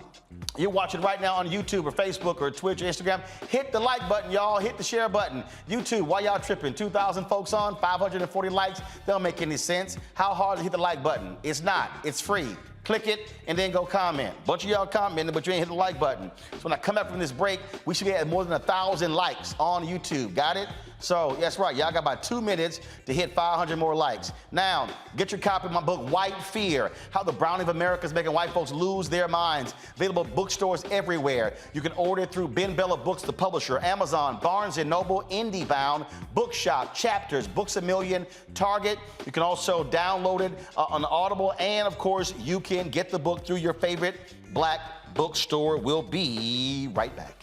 You're watching right now on YouTube or Facebook or Twitch or Instagram. Hit the like button, y'all. Hit the share button. YouTube, why y'all tripping? 2,000 folks on, 540 likes. Don't make any sense. How hard to hit the like button? It's not. It's free. Click it and then go comment. Bunch of y'all commented, but you ain't hit the like button. So when I come back from this break, we should be at more than 1,000 likes on YouTube. Got it? So that's right. Y'all got about 2 minutes to hit 500 more likes. Now, get your copy of my book, White Fear, How the Browning of America is Making White Folks Lose Their Minds. Available at bookstores everywhere. You can order it through Ben Bella Books, the publisher, Amazon, Barnes & Noble, IndieBound, Bookshop, Chapters, Books A Million, Target. You can also download it on Audible. And, of course, you can get the book through your favorite Black bookstore. We'll be right back.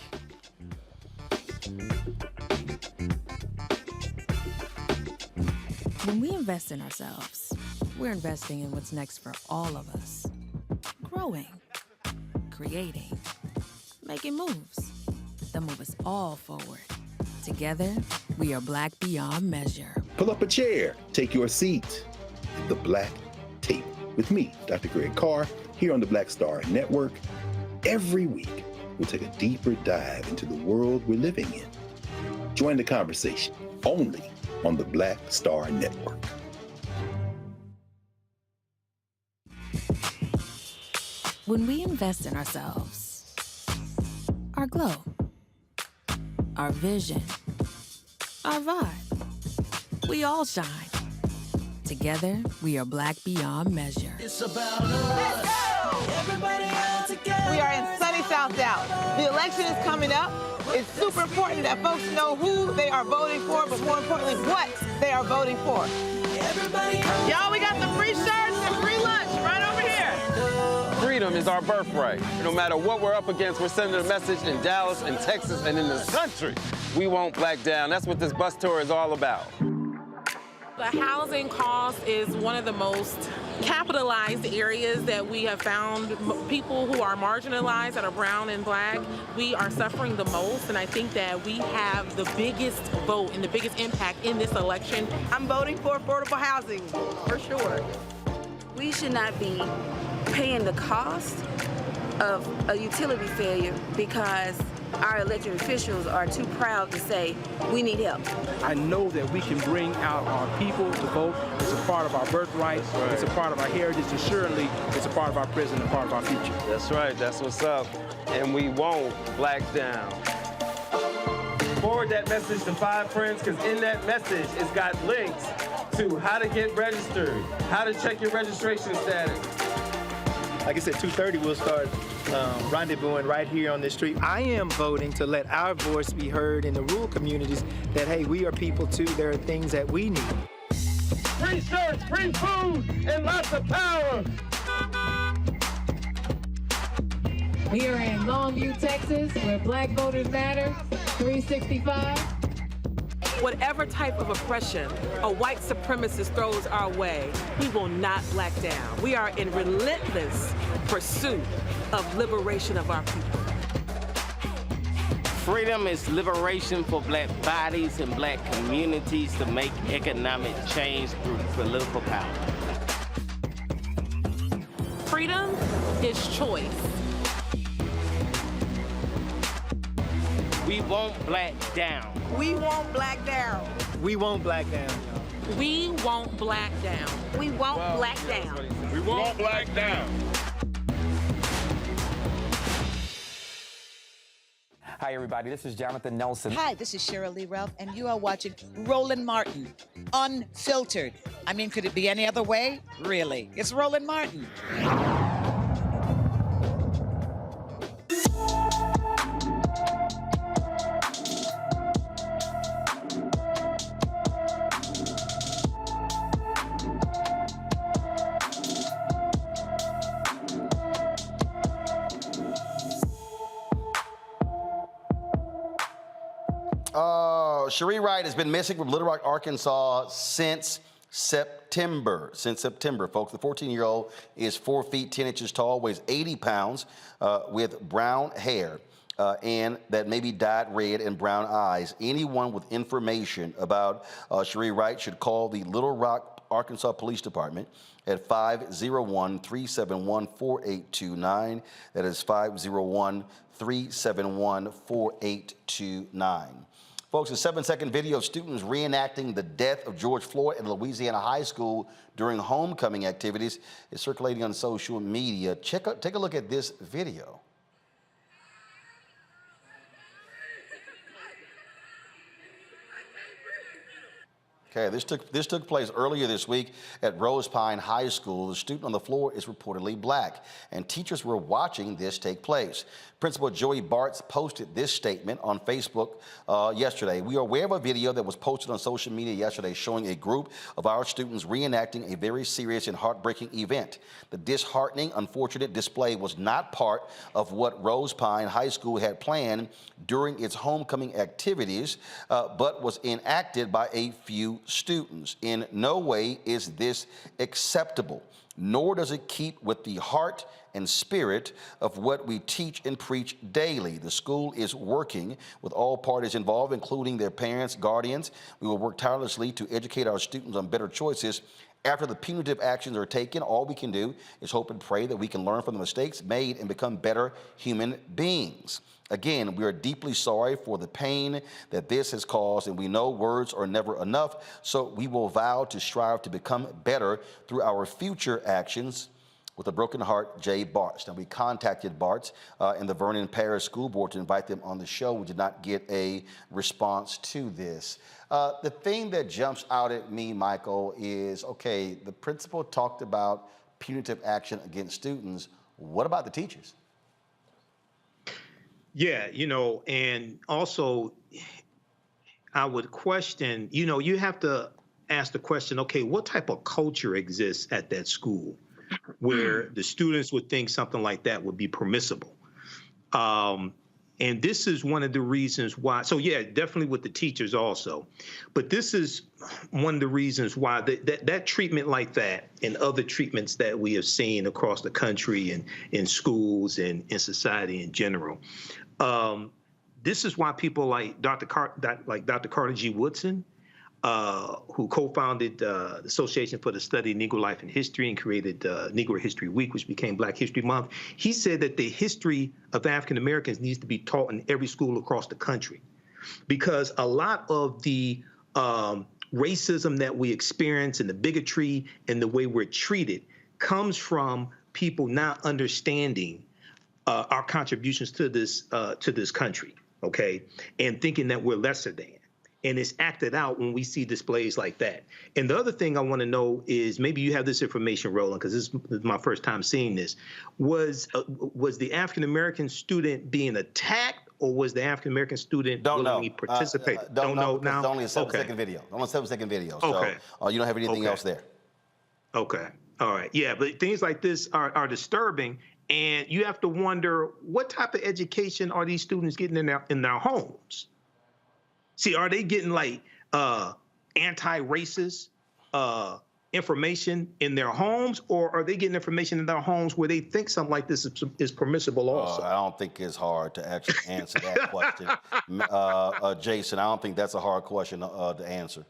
When we invest in ourselves, we're investing in what's next for all of us. Growing, creating, making moves that move us all forward. Together, we are Black beyond measure. Pull up a chair, take your seat at the Black Table with me, Dr. Greg Carr, here on the Black Star Network. Every week, we'll take a deeper dive into the world we're living in. Join the conversation only on the Black Star Network. When we invest in ourselves, our glow, our vision, our vibe, we all shine. Together, we are Black beyond measure. It's about us. Everybody all together. We are in sunny South Dallas. The election is coming up. It's super important that folks know who they are voting for, but more importantly, what they are voting for. Y'all, we got the free shirts and free lunch right over here. Freedom is our birthright. No matter what we're up against, we're sending a message in Dallas and Texas and in this country. We won't back down. That's what this bus tour is all about. The housing cost is one of the most capitalized areas that we have found. People who are marginalized, that are brown and Black, we are suffering the most, and I think that we have the biggest vote and the biggest impact in this election. I'm voting for affordable housing, for sure. We should not be paying the cost of a utility failure because our elected officials are too proud to say, we need help. I know that we can bring out our people to vote. It's a part of our birthright. Right. It's a part of our heritage. And surely it's a part of our present and part of our future. That's right. That's what's up. And we won't black down. Forward that message to 5 friends, because in that message, it's got links to how to get registered, how to check your registration status. Like I said, 2:30 we'll start rendezvousing right here on this street. I am voting to let our voice be heard in the rural communities that, hey, we are people too. There are things that we need. Free shirts, free food, and lots of power. We are in Longview, Texas, where Black voters matter, 365. Whatever type of oppression a white supremacist throws our way, we will not back down. We are in relentless pursuit of liberation of our people. Freedom is liberation for black bodies and black communities to make economic change through political power. Freedom is choice. We won't black down. We won't black down. We won't black down, y'all. We won't black down. We won't black down. We won't black down. Hi, everybody. This is Jonathan Nelson. Hi, this is Cheryl Lee Ralph, and you are watching Roland Martin, Unfiltered. I mean, could it be any other way? Really? It's Roland Martin. Cherie Wright has been missing from Little Rock, Arkansas since September. Folks. The 14-year-old is 4 feet 10 inches tall, weighs 80 pounds, with brown hair, and that may be dyed red and brown eyes. Anyone with information about Cherie Wright should call the Little Rock, Arkansas Police Department at 501-371-4829. That is 501-371-4829. Folks, a 7-second video of students reenacting the death of George Floyd at Louisiana High School during homecoming activities is circulating on social media. Take a look at this video. Okay, this took place earlier this week at Rose Pine High School. The student on the floor is reportedly black, and teachers were watching this take place. Principal Joey Bartz posted this statement on Facebook yesterday. We are aware of a video that was posted on social media yesterday showing a group of our students reenacting a very serious and heartbreaking event. The disheartening, unfortunate display was not part of what Rose Pine High School had planned during its homecoming activities, but was enacted by a few students. In no way is this acceptable, nor does it keep with the heart and spirit of what we teach and preach daily. The school is working with all parties involved, including their parents, guardians. We will work tirelessly to educate our students on better choices. After the punitive actions are taken, all we can do is hope and pray that we can learn from the mistakes made and become better human beings. Again, we are deeply sorry for the pain that this has caused, and we know words are never enough, so we will vow to strive to become better through our future actions. With a broken heart, Jay Bartz. Now, we contacted Bartz and the Vernon Parish School Board to invite them on the show. We did not get a response to this. The thing that jumps out at me, Michael, is, okay, the principal talked about punitive action against students. What about the teachers? Yeah, and also I would question, you have to ask the question, okay, what type of culture exists at that school where the students would think something like that would be permissible? And this is one of the reasons why. So, yeah, definitely with the teachers also. But this is one of the reasons why that treatment like that and other treatments that we have seen across the country and in schools and in society in general. This is why people like Dr. Carter G. Woodson, who co-founded the Association for the Study of Negro Life and History and created Negro History Week, which became Black History Month. He said that the history of African Americans needs to be taught in every school across the country, because a lot of the racism that we experience and the bigotry and the way we're treated comes from people not understanding our contributions to this country. okay, and thinking that we're lesser than. And it's acted out when we see displays like that. And the other thing I want to know is, maybe you have this information, Roland, because this is my first time seeing this. Was the African-American student being attacked, or was the African-American student willingly participating? Don't know now? It's only a 7-second video. Only a 7-second video. Okay. So you don't have anything else there. Okay. All right. Yeah, but things like this are disturbing, and you have to wonder, what type of education are these students getting in their homes? See, are they getting like anti-racist information in their homes, or are they getting information in their homes where they think something like this is permissible also? I don't think it's hard to actually answer that question. Jason, I don't think that's a hard question to answer.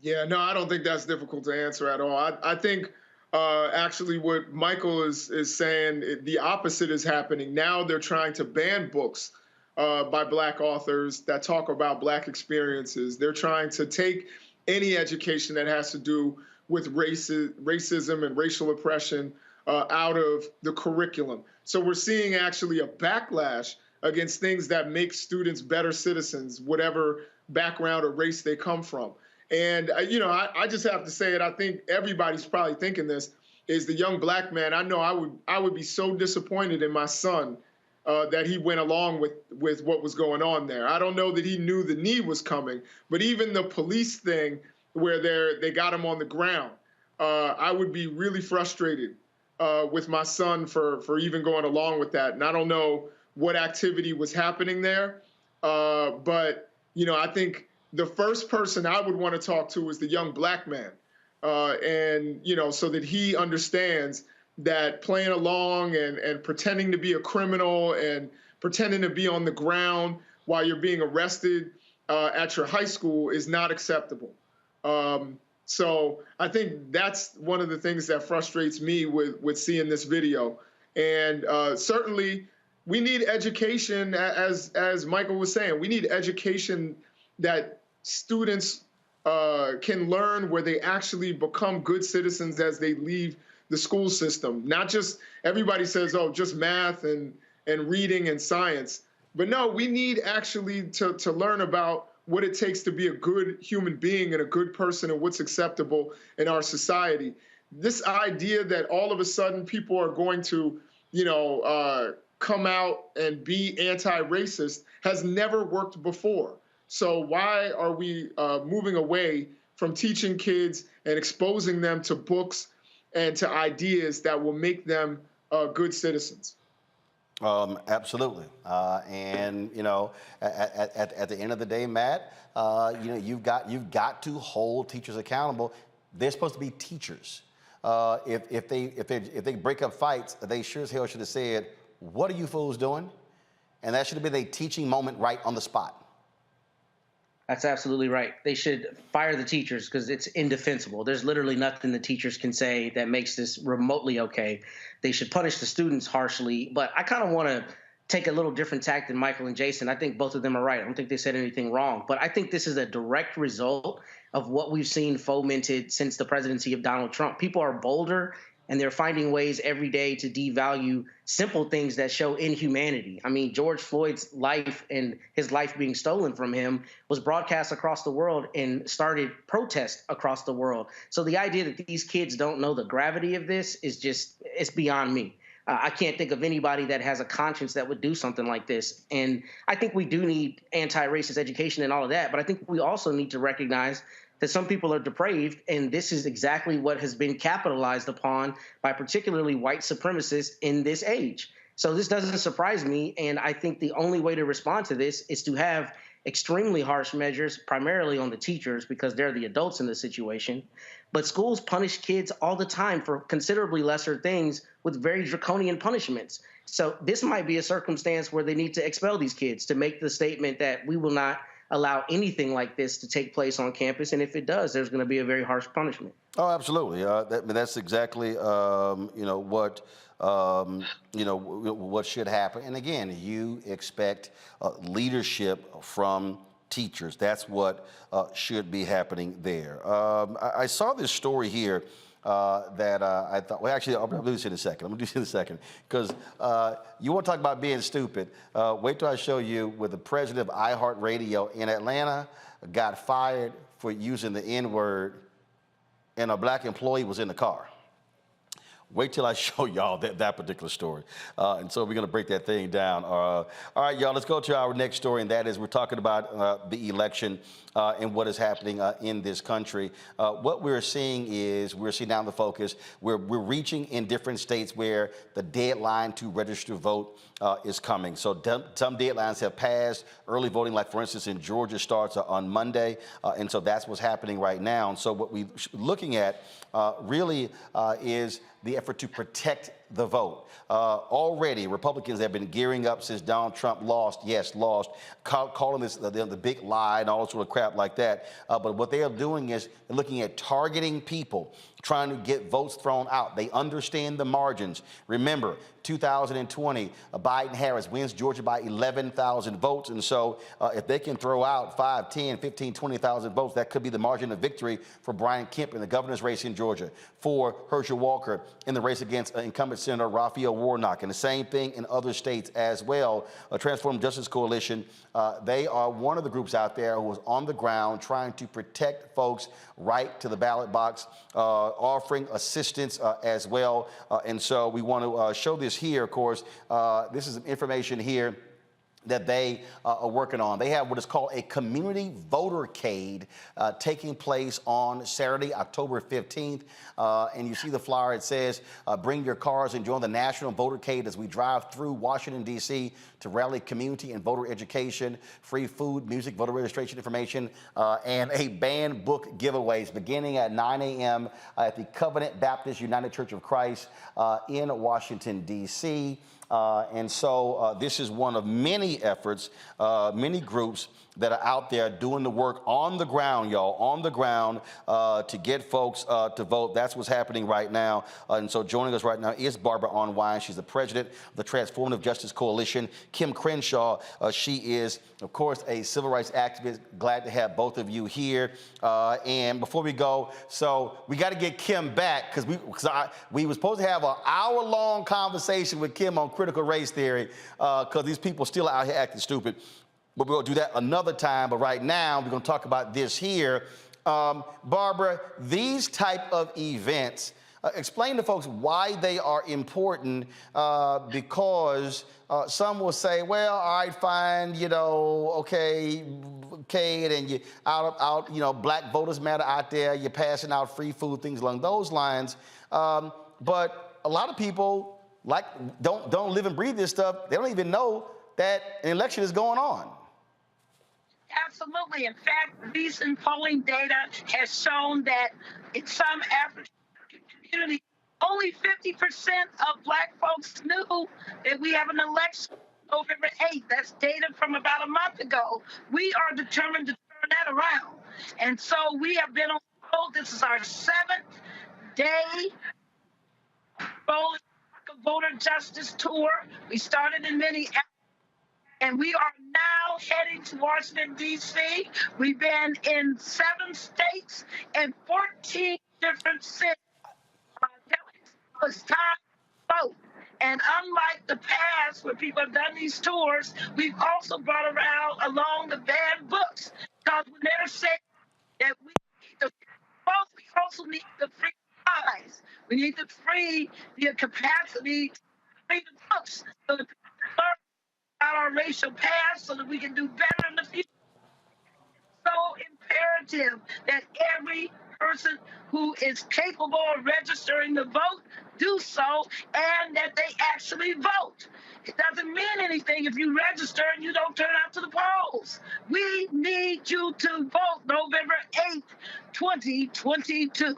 Yeah, no, I don't think that's difficult to answer at all. I think actually what Michael is saying, the opposite is happening. Now they're trying to ban books by Black authors that talk about Black experiences. They're trying to take any education that has to do with racism and racial oppression out of the curriculum. So we're seeing actually a backlash against things that make students better citizens, whatever background or race they come from. And, I just have to say it. I think everybody's probably thinking this, is the young Black man. I know I would be so disappointed in my son that he went along with what was going on there. I don't know that he knew the knee was coming, but even the police thing where they got him on the ground, I would be really frustrated with my son for even going along with that. And I don't know what activity was happening there, but I think the first person I would want to talk to is the young Black man, and so that he understands that playing along and pretending to be a criminal and pretending to be on the ground while you're being arrested at your high school is not acceptable. So I think that's one of the things that frustrates me with seeing this video. And certainly we need education, as Michael was saying, we need education that students can learn, where they actually become good citizens as they leave the school system. Not just, everybody says, oh, just math and reading and science. But no, we need actually to learn about what it takes to be a good human being and a good person and what's acceptable in our society. This idea that all of a sudden people are going to, come out and be anti-racist has never worked before. So why are we moving away from teaching kids and exposing them to books and to ideas that will make them good citizens? Absolutely. And at the end of the day, Matt, you've got to hold teachers accountable. They're supposed to be teachers. If they break up fights, they sure as hell should have said, "What are you fools doing?" And that should have been a teaching moment right on the spot. That's absolutely right. They should fire the teachers because it's indefensible. There's literally nothing the teachers can say that makes this remotely okay. They should punish the students harshly. But I kind of want to take a little different tack than Michael and Jason. I think both of them are right. I don't think they said anything wrong. But I think this is a direct result of what we've seen fomented since the presidency of Donald Trump. People are bolder, and they're finding ways every day to devalue simple things that show inhumanity. I mean, George Floyd's life and his life being stolen from him was broadcast across the world and started protests across the world. So the idea that these kids don't know the gravity of this is just, it's beyond me. I can't think of anybody that has a conscience that would do something like this. And I think we do need anti-racist education and all of that, but I think we also need to recognize that some people are depraved, and this is exactly what has been capitalized upon by particularly white supremacists in this age. So this doesn't surprise me, and I think the only way to respond to this is to have extremely harsh measures, primarily on the teachers because they're the adults in the situation. But schools punish kids all the time for considerably lesser things with very draconian punishments. So this might be a circumstance where they need to expel these kids to make the statement that we will not allow anything like this to take place on campus, and if it does, there's going to be a very harsh punishment. Oh, absolutely. That's exactly what should happen. And again, you expect leadership from teachers. That's what should be happening there. I saw this story here I thought, well, actually, I'll do this in a second. I'm going to do this in a second. Because you want to talk about being stupid. Wait till I show you where the president of iHeartRadio in Atlanta got fired for using the N-word, and a black employee was in the car. Wait till I show y'all that particular story. And so we're going to break that thing down. All right, y'all, let's go to our next story, and that is we're talking about the election and what is happening in this country. What we're seeing is we're seeing now the focus. We're reaching in different states where the deadline to register to vote is coming. So some deadlines have passed. Early voting, like for instance in Georgia, starts on Monday. And so that's what's happening right now. And so what we're looking at really is the effort to protect the vote. Already, Republicans have been gearing up since Donald Trump lost, calling this the big lie and all sort of crap like that. But what they are doing is looking at targeting people, trying to get votes thrown out. They understand the margins. Remember, 2020, Biden-Harris wins Georgia by 11,000 votes. And so if they can throw out 5, 10, 15, 20,000 votes, that could be the margin of victory for Brian Kemp in the governor's race in Georgia, for Herschel Walker in the race against incumbent Senator Raphael Warnock, and the same thing in other states as well. Transformative Justice Coalition, they are one of the groups out there who is on the ground trying to protect folks right to the ballot box, offering assistance as well. And so we want to show this here, of course. This is information here that they are working on. They have what is called a community votercade taking place on Saturday, October 15th. And you see the flyer, it says, bring your cars and join the national votercade as we drive through Washington, D.C. to rally community and voter education, free food, music, voter registration information, and a banned book giveaways beginning at 9 a.m. At the Covenant Baptist United Church of Christ in Washington, D.C. And so this is one of many efforts, many groups that are out there doing the work on the ground, y'all, on the ground to get folks to vote. That's what's happening right now. And so joining us right now is Barbara Arnwine. She's the president of the Transformative Justice Coalition. Kim Crenshaw, she is, of course, a civil rights activist. Glad to have both of you here. And before we go, so we got to get Kim back because we were supposed to have an hour-long conversation with Kim on critical race theory because these people still out here acting stupid. But we'll do that another time. But right now, we're going to talk about this here. Barbara, these type of events, explain to folks why they are important because some will say, well, all right, fine, you know, okay, and you out, Black Voters Matter out there, you're passing out free food, things along those lines. But a lot of people don't live and breathe this stuff. They don't even know that an election is going on. Absolutely. In fact, recent polling data has shown that in some African communities, only 50% of Black folks knew that we have an election November 8th. That's data from about a month ago. We are determined to turn that around. And so we have been on the road. This is our 7th day rolling voter justice tour. We started in Minneapolis. And we are now heading to Washington, D.C. We've been in 7 states and 14 different cities. It's time to vote. And unlike the past where people have done these tours, we've also brought along the banned books. Because when they're saying that we need the vote, we also need the free eyes. We need the capacity to read the books so that people learn about our racial past so that we can do better in the future. It's so imperative that every person who is capable of registering to vote do so and that they actually vote. It doesn't mean anything if you register and you don't turn out to the polls. We need you to vote November 8th, 2022. You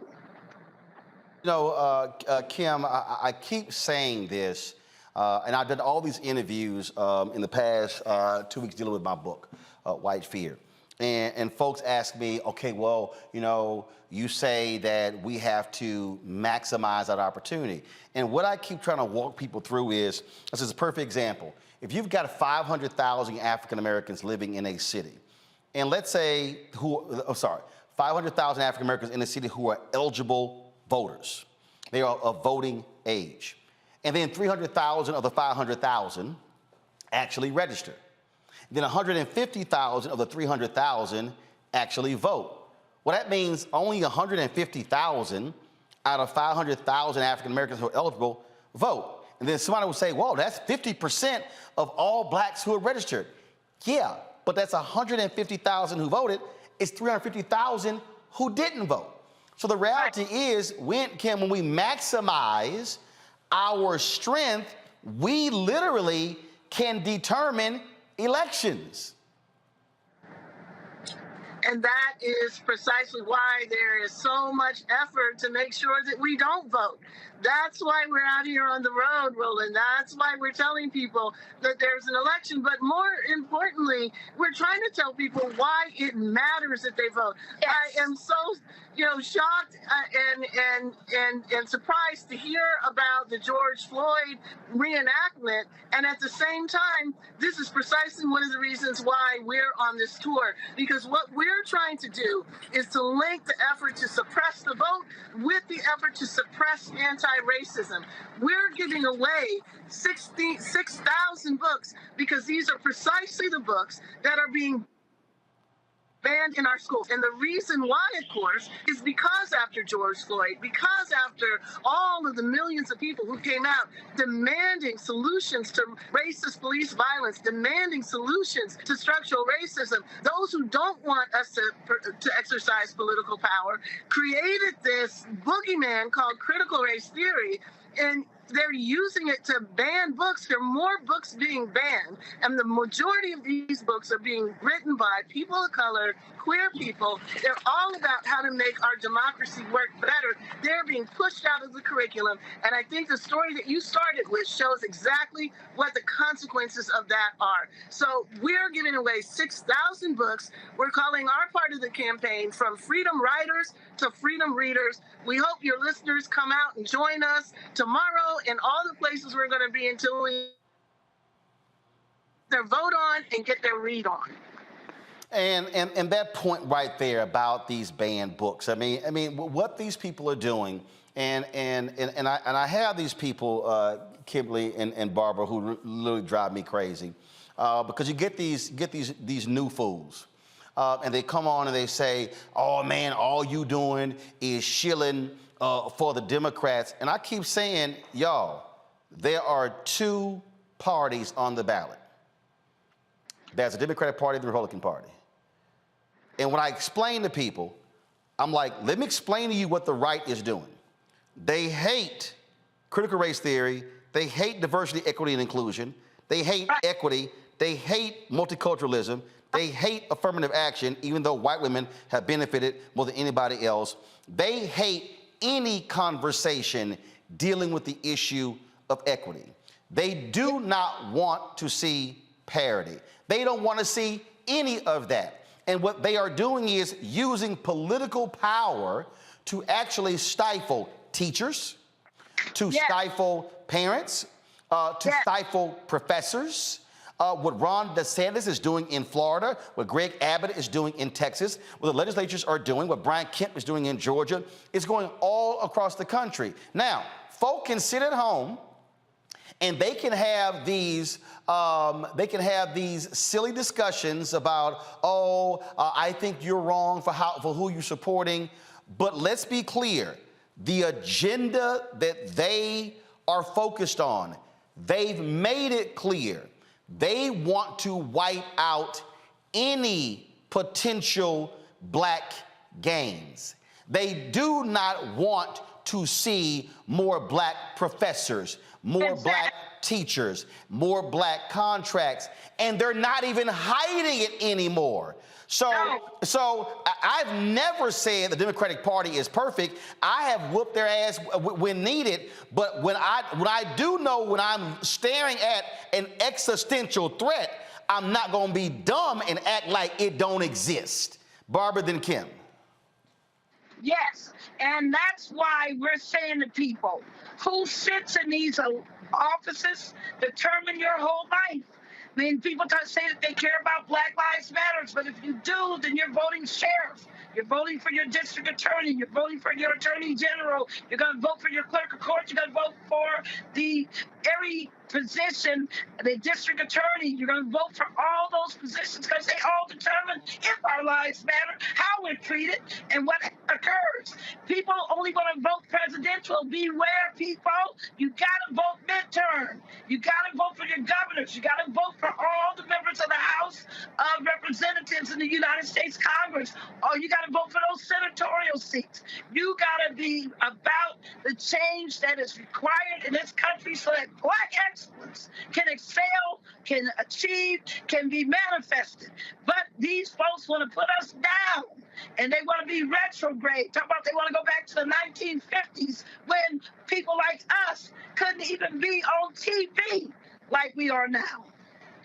know, Kim, I keep saying this. And I've done all these interviews in the past 2 weeks dealing with my book, White Fear. And folks ask me, okay, well, you say that we have to maximize that opportunity. And what I keep trying to walk people through is, this is a perfect example. If you've got 500,000 African Americans living in a city, and let's say 500,000 African Americans in a city who are eligible voters. They are of voting age. And then 300,000 of the 500,000 actually register. Then 150,000 of the 300,000 actually vote. Well, that means only 150,000 out of 500,000 African Americans who are eligible vote. And then somebody will say, well, that's 50% of all blacks who are registered. Yeah, but that's 150,000 who voted. It's 350,000 who didn't vote. So the reality is, when we maximize our strength, we literally can determine elections. And that is precisely why there is so much effort to make sure that we don't vote. That's why we're out here on the road, Roland. That's why we're telling people that there's an election. But more importantly, we're trying to tell people why it matters that they vote. Yes. I am so, shocked and surprised to hear about the George Floyd reenactment. And at the same time, this is precisely one of the reasons why we're on this tour. Because what we're trying to do is to link the effort to suppress the vote with the effort to suppress anti-racism. We're giving away 6,000 books because these are precisely the books that are being banned in our schools. And the reason why, of course, is because after George Floyd, because after all of the millions of people who came out demanding solutions to racist police violence, demanding solutions to structural racism, those who don't want us to exercise political power created this boogeyman called critical race theory. And they're using it to ban books. There are more books being banned, and the majority of these books are being written by people of color, queer people. They're all about how to make our democracy work better. They're being pushed out of the curriculum, and I think the story that you started with shows exactly what the consequences of that are. So we're giving away 6,000 books. We're calling our part of the campaign From Freedom Writers to Freedom Readers. We hope your listeners come out and join us tomorrow in all the places we're going to be until we their vote on and get their read on. And that point right there about these banned books. I mean, what these people are doing, and I have these people, Kimberly and Barbara, who literally drive me crazy, because you get these new fools, and they come on and they say, "Oh man, all you doing is shilling for the Democrats," and I keep saying, y'all, there are two parties on the ballot. There's the Democratic Party and the Republican Party. And when I explain to people, I'm like, let me explain to you what the right is doing. They hate critical race theory. They hate diversity, equity, and inclusion. They hate equity. They hate multiculturalism. They hate affirmative action, even though white women have benefited more than anybody else. They hate any conversation dealing with the issue of equity. They do not want to see parity. They don't want to see any of that. And what they are doing is using political power to actually stifle teachers, to stifle parents, to stifle professors. What Ron DeSantis is doing in Florida, what Greg Abbott is doing in Texas, what the legislatures are doing, what Brian Kemp is doing in Georgia, is going all across the country. Now, folk can sit at home and they can have these silly discussions about, I think you're wrong for who you're supporting. But let's be clear, the agenda that they are focused on, they've made it clear. They want to wipe out any potential black gains. They do not want to see more black professors, more black teachers, more black contracts, and they're not even hiding it anymore. So I've never said the Democratic Party is perfect. I have whooped their ass when needed, but when I do know when I'm staring at an existential threat, I'm not going to be dumb and act like it don't exist. Barbara, then Kim. Yes, and that's why we're saying to people who sits in these offices determine your whole life. I mean, people say that they care about Black Lives Matter, but if you do, then you're voting sheriff. You're voting for your district attorney. You're voting for your attorney general. You're going to vote for your clerk of court. You're going to vote for every position, the district attorney. You're going to vote for all those positions because they all determine if our lives matter, how we're treated, and what occurs. People only want to vote presidential. Beware, people. You got to vote midterm. You got to vote for your governors. You got to vote for all the members of the House of Representatives in the United States Congress. Oh, you got to vote for those senatorial seats. You got to be about the change that is required in this country so that Black excellence can excel, can achieve, can be manifested. But these folks want to put us down, and they want to be retrograde. Talk about they want to go back to the 1950s when people like us couldn't even be on TV like we are now.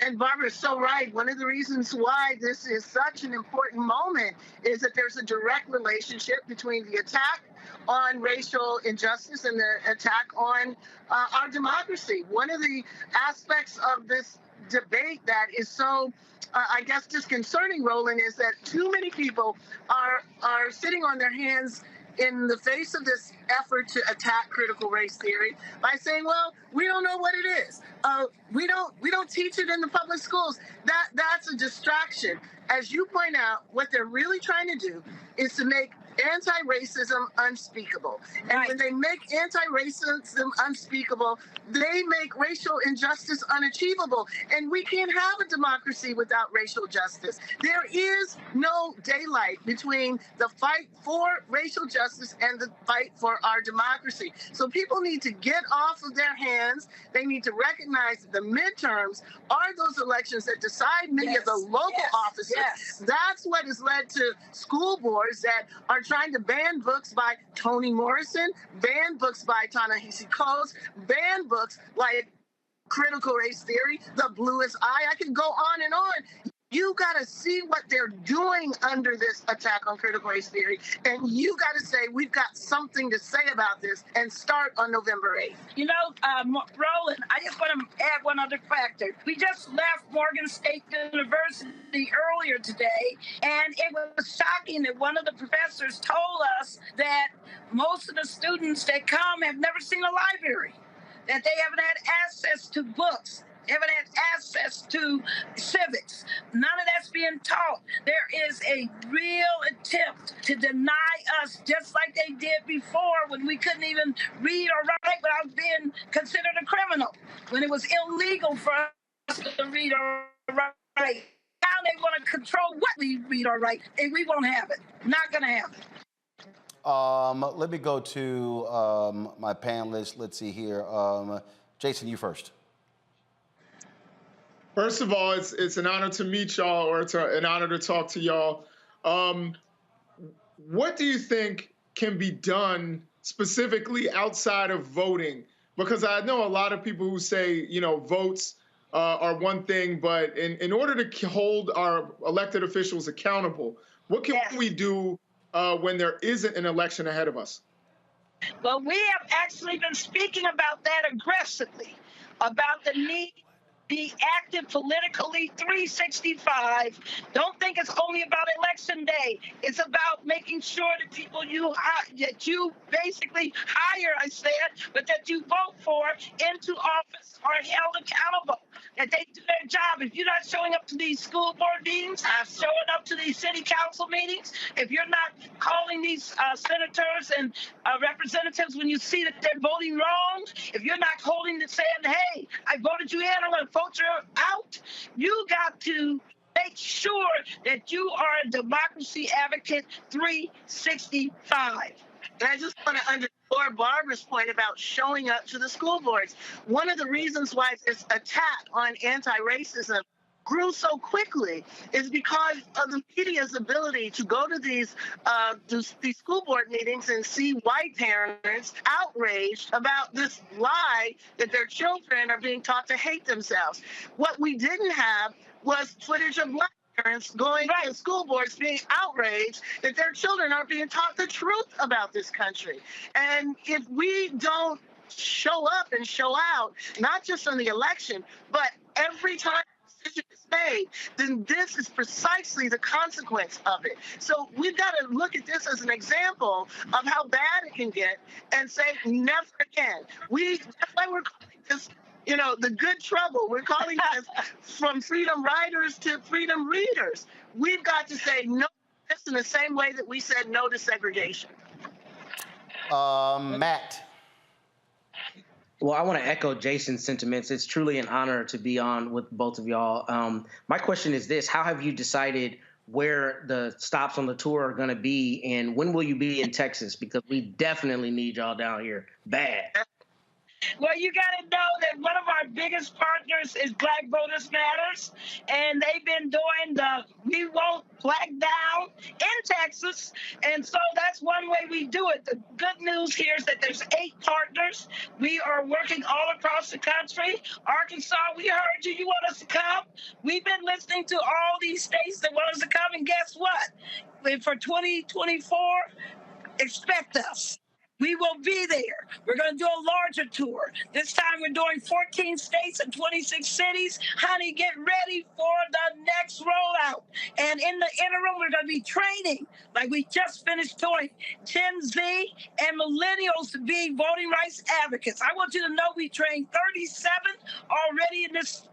And Barbara's so right. One of the reasons why this is such an important moment is that there's a direct relationship between the attack on racial injustice and the attack on our democracy. One of the aspects of this debate that is so, I guess, disconcerting, Roland, is that too many people are sitting on their hands in the face of this effort to attack critical race theory by saying, well, we don't know what it is. We don't teach it in the public schools. That's a distraction. As you point out, what they're really trying to do is to make anti-racism unspeakable. And when they make anti-racism unspeakable, they make racial injustice unachievable. And we can't have a democracy without racial justice. There is no daylight between the fight for racial justice and the fight for our democracy. So people need to get off of their hands. They need to recognize that the midterms are those elections that decide many of the local offices. That's what has led to school boards that are trying to ban books by Toni Morrison, ban books by Ta-Nehisi Coates, ban books like Critical Race Theory, The Bluest Eye. I can go on and on. You got to see what they're doing under this attack on critical race theory, and you got to say, we've got something to say about this, and start on November 8th. You know, Roland, I just want to add one other factor. We just left Morgan State University earlier today, and it was shocking that one of the professors told us that most of the students that come have never seen a library, that they haven't had access to books, haven't had access to civics. None of that's being taught. There is a real attempt to deny us, just like they did before when we couldn't even read or write without being considered a criminal, when it was illegal for us to read or write. Now they want to control what we read or write, and we won't have it. Not going to have it. Let me go to my panelists. Let's see here. Jason, you first. First of all, it's an honor to meet y'all, or it's an honor to talk to y'all. What do you think can be done specifically outside of voting? Because I know a lot of people who say, you know, votes are one thing, but in order to hold our elected officials accountable, what can we do when there isn't an election ahead of us? Well, we have actually been speaking about that aggressively, about the need be active politically 365. Don't think it's only about election day. It's about making sure that people that you basically hire, I said, but that you vote for into office are held accountable, that they do their job. If you're not showing up to these school board meetings, showing up to these city council meetings, if you're not calling these senators and representatives when you see that they're voting wrong, if you're not holding the saying, hey, I voted you in, I'm going to vote you out, you got to make sure that you are a democracy advocate 365. And I just want to underscore Barbara's point about showing up to the school boards. One of the reasons why this attack on anti-racism grew so quickly is because of the media's ability to go to these school board meetings and see white parents outraged about this lie that their children are being taught to hate themselves. What we didn't have was footage of black parents going to school boards being outraged that their children are being taught the truth about this country. And if we don't show up and show out, not just on the election, but every time decision is made, then this is precisely the consequence of it. So we've got to look at this as an example of how bad it can get and say, never again. That's why we're calling this, the good trouble. We're calling this from freedom riders to freedom readers. We've got to say no to this in the same way that we said no to segregation. Matt. Well, I want to echo Jason's sentiments. It's truly an honor to be on with both of y'all. My question is this: how have you decided where the stops on the tour are going to be, and when will you be in Texas? Because we definitely need y'all down here bad. Well, you got to know that one of our biggest partners is Black Voters Matters, and they've been doing the We Won't Black Down in Texas, and so that's one way we do it. The good news here is that there's 8 partners. We are working all across the country. Arkansas, we heard you. You want us to come? We've been listening to all these states that want us to come, and guess what? For 2024, expect us. We will be there. We're going to do a larger tour. This time we're doing 14 states and 26 cities. Honey, get ready for the next rollout. And in the interim, we're going to be training, like we just finished doing, Gen Z and millennials to be voting rights advocates. I want you to know we trained 37 already in this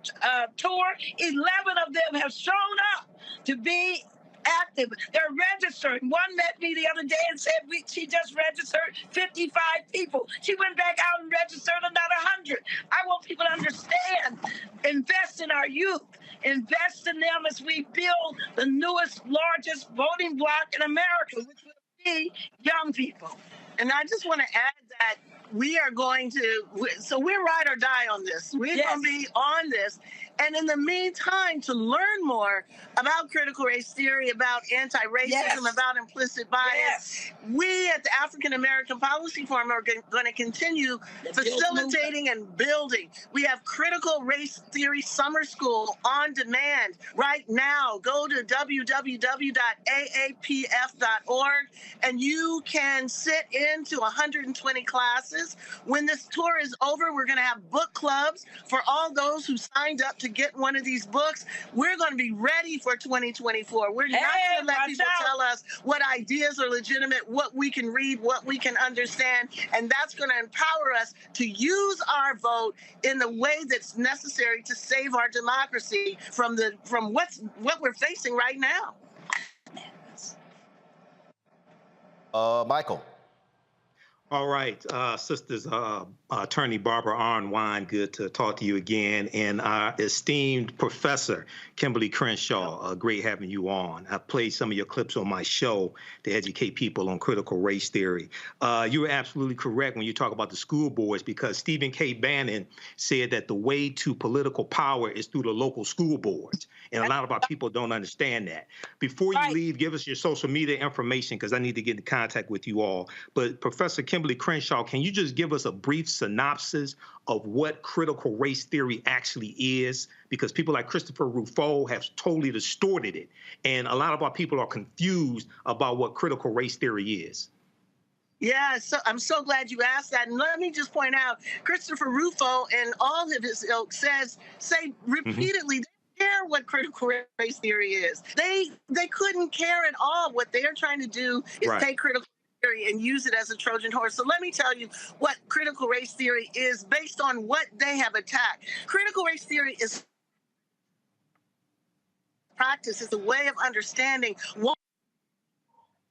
tour. 11 of them have shown up to be active. They're registered. One met me the other day and said she just registered 55 people. She went back out and registered another 100. I want people to understand, invest in our youth, invest in them as we build the newest, largest voting bloc in America, which will be young people. And I just want to add that we are going to, so we're ride or die on this. We're going to be on this. And in the meantime, to learn more about critical race theory, about anti-racism, about implicit bias, we at the African American Policy Forum are going to continue facilitating and building. We have Critical Race Theory Summer School on demand right now. Go to www.aapf.org and you can sit into 120 classes. When this tour is over, we're going to have book clubs for all those who signed up to get one of these books. We're going to be ready for 2024. We're not going to let people tell us what ideas are legitimate, what we can read, what we can understand, and that's going to empower us to use our vote in the way that's necessary to save our democracy from what we're facing right now. Michael. All right, sisters, Attorney Barbara Arnwine, good to talk to you again, and our esteemed Professor Kimberly Crenshaw, great having you on. I played some of your clips on my show to educate people on critical race theory. You were absolutely correct when you talk about the school boards, because Stephen K. Bannon said that the way to political power is through the local school boards, and a lot of our people don't understand that. Before you leave, give us your social media information, because I need to get in contact with you all. But Professor Kimberly Crenshaw, can you just give us a brief synopsis of what critical race theory actually is? Because people like Christopher Rufo have totally distorted it, and a lot of our people are confused about what critical race theory is. Yeah, so I'm so glad you asked that. And let me just point out, Christopher Rufo and all of his ilk say repeatedly, they care what critical race theory is. They couldn't care at all. What they're trying to do is take critical and use it as a Trojan horse. So let me tell you what critical race theory is based on what they have attacked. Critical race theory is practice, is a way of understanding what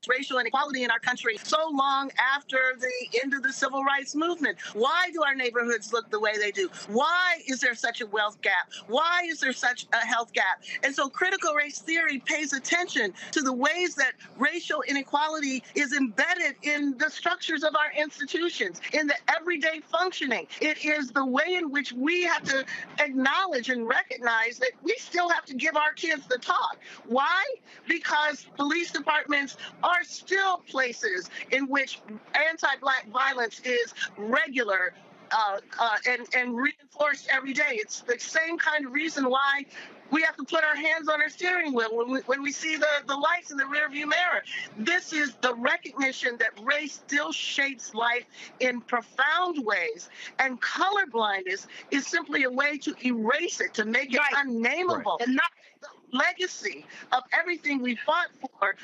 racial inequality in our country so long after the end of the civil rights movement. Why do our neighborhoods look the way they do? Why is there such a wealth gap? Why is there such a health gap? And so critical race theory pays attention to the ways that racial inequality is embedded in the structures of our institutions, in the everyday functioning. It is the way in which we have to acknowledge and recognize that we still have to give our kids the talk. Why? Because police departments are still places in which anti-Black violence is regular and reinforced every day. It's the same kind of reason why We have to put our hands on our steering wheel when we see the lights in the rearview mirror. This is the recognition that race still shapes life in profound ways, and colorblindness is simply a way to erase it, to make it unnameable, and not the legacy of everything we fought for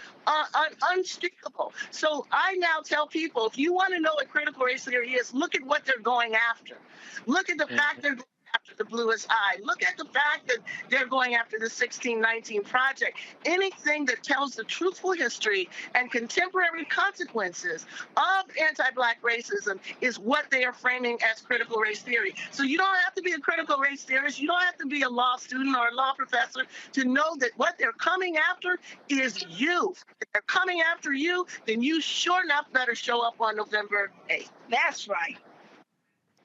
unspeakable. So I now tell people, if you want to know what critical race theory is, look at what they're going after. Look at the fact they're going after the bluest eye. Look at the fact that they're going after the 1619 Project. Anything that tells the truthful history and contemporary consequences of anti-Black racism is what they are framing as critical race theory. So you don't have to be a critical race theorist. You don't have to be a law student or a law professor to know that what they're coming after is you. If they're coming after you, then you sure enough better show up on November 8th. That's right.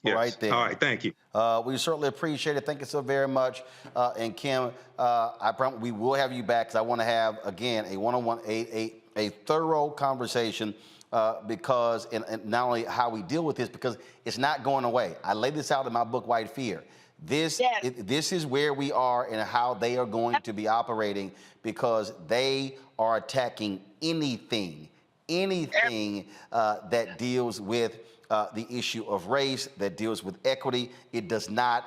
Yes. Right there. All right, thank you. We certainly appreciate it. Thank you so very much. And Kim, I promise we will have you back because I want to have, again, a one-on-one, a thorough conversation because, and not only how we deal with this, because it's not going away. I laid this out in my book, White Fear. This is where we are and how they are going to be operating, because they are attacking anything that deals with the issue of race, that deals with equity. It does not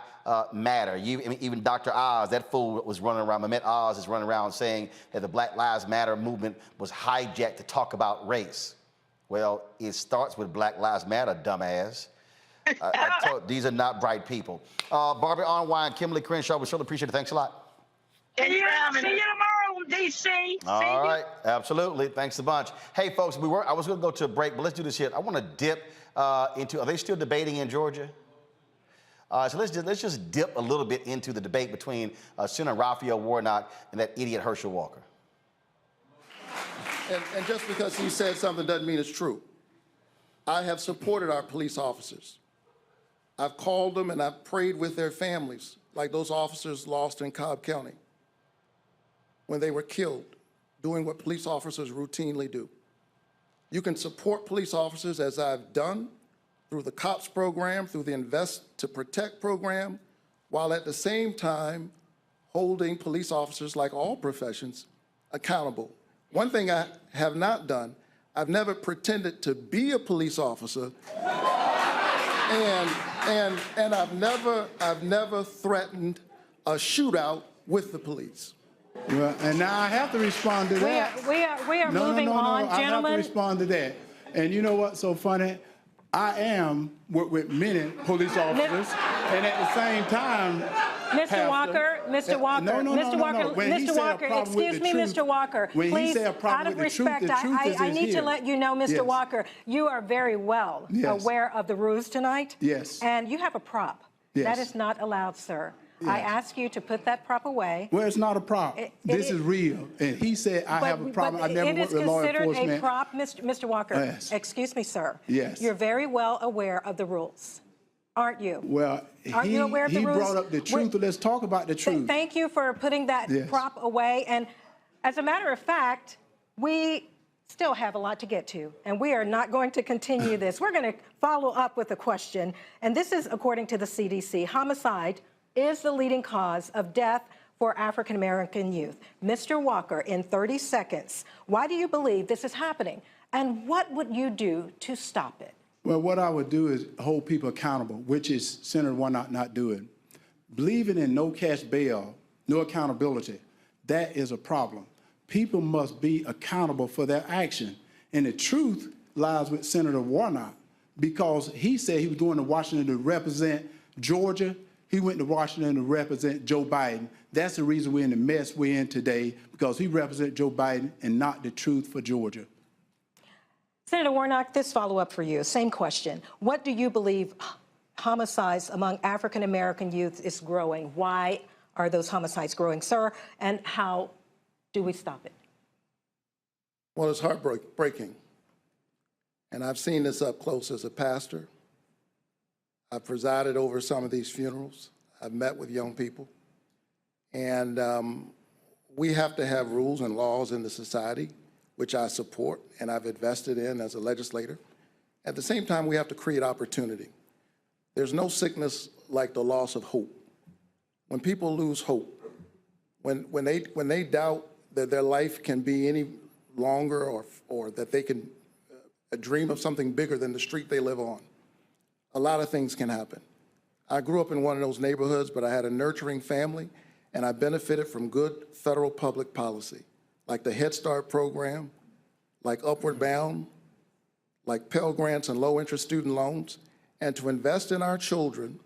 matter. Even Dr. Oz, that fool was running around, Mehmet Oz is running around saying that the Black Lives Matter movement was hijacked to talk about race. Well, it starts with Black Lives Matter, dumbass. These are not bright people. Barbara Arnwine, Kimberly Crenshaw, we certainly appreciate it. Thanks a lot. See you tomorrow, D.C. All right, absolutely. Thanks a bunch. Hey, folks, I was going to go to a break, but let's do this here. I want to dip into, are they still debating in Georgia? So let's just dip a little bit into the debate between Senator Raphael Warnock and that idiot Herschel Walker. And just because he said something doesn't mean it's true. I have supported our police officers. I've called them and I've prayed with their families, like those officers lost in Cobb County when they were killed, doing what police officers routinely do. You can support police officers, as I've done, through the COPS program, through the Invest to Protect program, while at the same time holding police officers, like all professions, accountable. One thing I have not done, I've never pretended to be a police officer, and I've never threatened a shootout with the police. Well, and now I have to respond to that. We are moving on, gentlemen. I have to respond to that. And you know what's so funny? I am with many police officers, and at the same time, Mr. Walker, Mr. Walker, excuse me, Mr. Walker. Please, out of respect, I need to let you know, Mr. Walker, you are very well aware of the rules tonight. Yes. And you have a prop. Yes. That is not allowed, sir. Yes. I ask you to put that prop away. Well, it's not a prop. This is real. And he said, I have a problem. I never worked with law enforcement. It is considered a prop, Mr. Walker. Yes. Excuse me, sir. Yes. You're very well aware of the rules, aren't you? Well, aren't you aware of the rules? He brought up the truth. Let's talk about the truth. Thank you for putting that prop away. And as a matter of fact, we still have a lot to get to, and we are not going to continue this. We're going to follow up with a question, and this is according to the CDC. Homicide is the leading cause of death for African-American youth. Mr. Walker, in 30 seconds, why do you believe this is happening? And what would you do to stop it? Well, what I would do is hold people accountable, which is Senator Warnock not doing. Believing in no cash bail, no accountability, that is a problem. People must be accountable for their action. And the truth lies with Senator Warnock, because he said he was going to Washington to represent Georgia. He went to Washington to represent Joe Biden. That's the reason we're in the mess we're in today, because he represents Joe Biden and not the truth for Georgia. Senator Warnock, this follow-up for you. Same question. What do you believe homicides among African-American youth is growing? Why are those homicides growing, sir? And how do we stop it? Well, it's heartbreaking. And I've seen this up close as a pastor. I've presided over some of these funerals. I've met with young people. And we have to have rules and laws in the society, which I support and I've invested in as a legislator. At the same time, we have to create opportunity. There's no sickness like the loss of hope. When people lose hope, when they doubt that their life can be any longer or that they can dream of something bigger than the street they live on, a lot of things can happen. I grew up in one of those neighborhoods, but I had a nurturing family, and I benefited from good federal public policy, like the Head Start program, like Upward Bound, like Pell Grants and low-interest student loans. And to invest in our children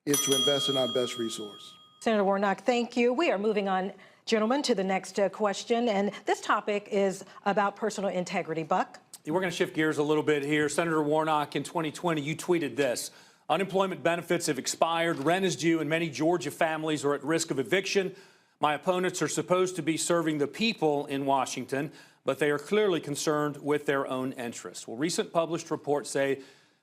is to invest in our best resource. Senator Warnock, thank you. We are moving on, gentlemen, to the next question. And this topic is about personal integrity. Buck? We're going to shift gears a little bit here. Senator Warnock, in 2020, you tweeted this: unemployment benefits have expired, rent is due, and many Georgia families are at risk of eviction. My opponents are supposed to be serving the people in Washington, but they are clearly concerned with their own interests. Well, recent published reports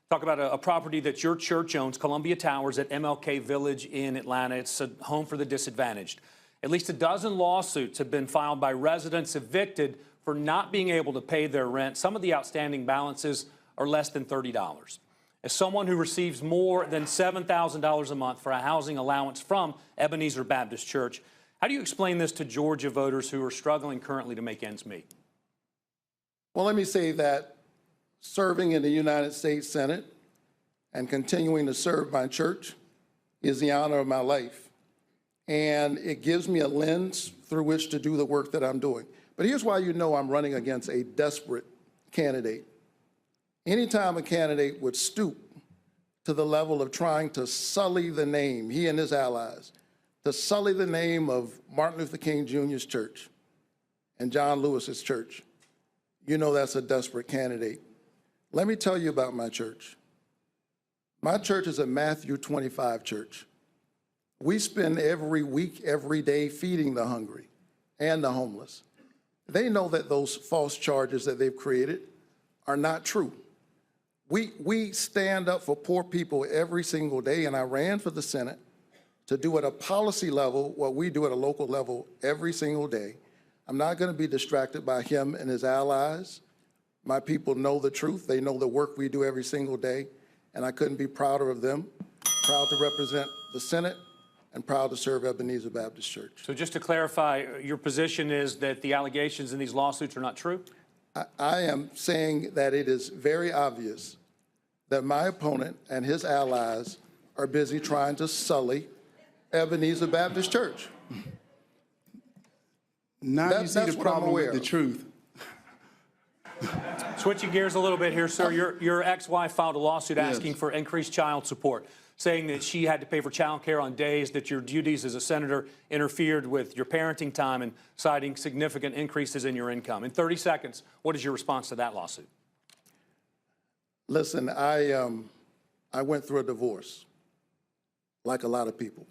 talk about a property that your church owns, Columbia Towers at MLK Village in Atlanta. It's a home for the disadvantaged. At least a dozen lawsuits have been filed by residents evicted for not being able to pay their rent. Some of the outstanding balances are less than $30. As someone who receives more than $7,000 a month for a housing allowance from Ebenezer Baptist Church, how do you explain this to Georgia voters who are struggling currently to make ends meet? Well, let me say that serving in the United States Senate and continuing to serve my church is the honor of my life. And it gives me a lens through which to do the work that I'm doing. But here's why you know I'm running against a desperate candidate. Anytime a candidate would stoop to the level of trying to sully the name, he and his allies, to sully the name of Martin Luther King Jr.'s church and John Lewis's church, you know that's a desperate candidate. Let me tell you about my church. My church is a Matthew 25 church. We spend every week, every day feeding the hungry and the homeless. They know that those false charges that they've created are not true. We stand up for poor people every single day, and I ran for the Senate to do at a policy level what we do at a local level every single day. I'm not going to be distracted by him and his allies. My people know the truth. They know the work we do every single day, and I couldn't be prouder of them. Proud to represent the Senate and proud to serve Ebenezer Baptist Church. So just to clarify, your position is that the allegations in these lawsuits are not true? I am saying that it is very obvious that my opponent and his allies are busy trying to sully Ebenezer Baptist Church. Now you see the problem with the truth. Switching gears a little bit here, sir. Your ex-wife filed a lawsuit asking for increased child support, saying that she had to pay for child care on days that your duties as a senator interfered with your parenting time, and citing significant increases in your income. In 30 seconds, what is your response to that lawsuit? Listen, I went through a divorce, like a lot of people.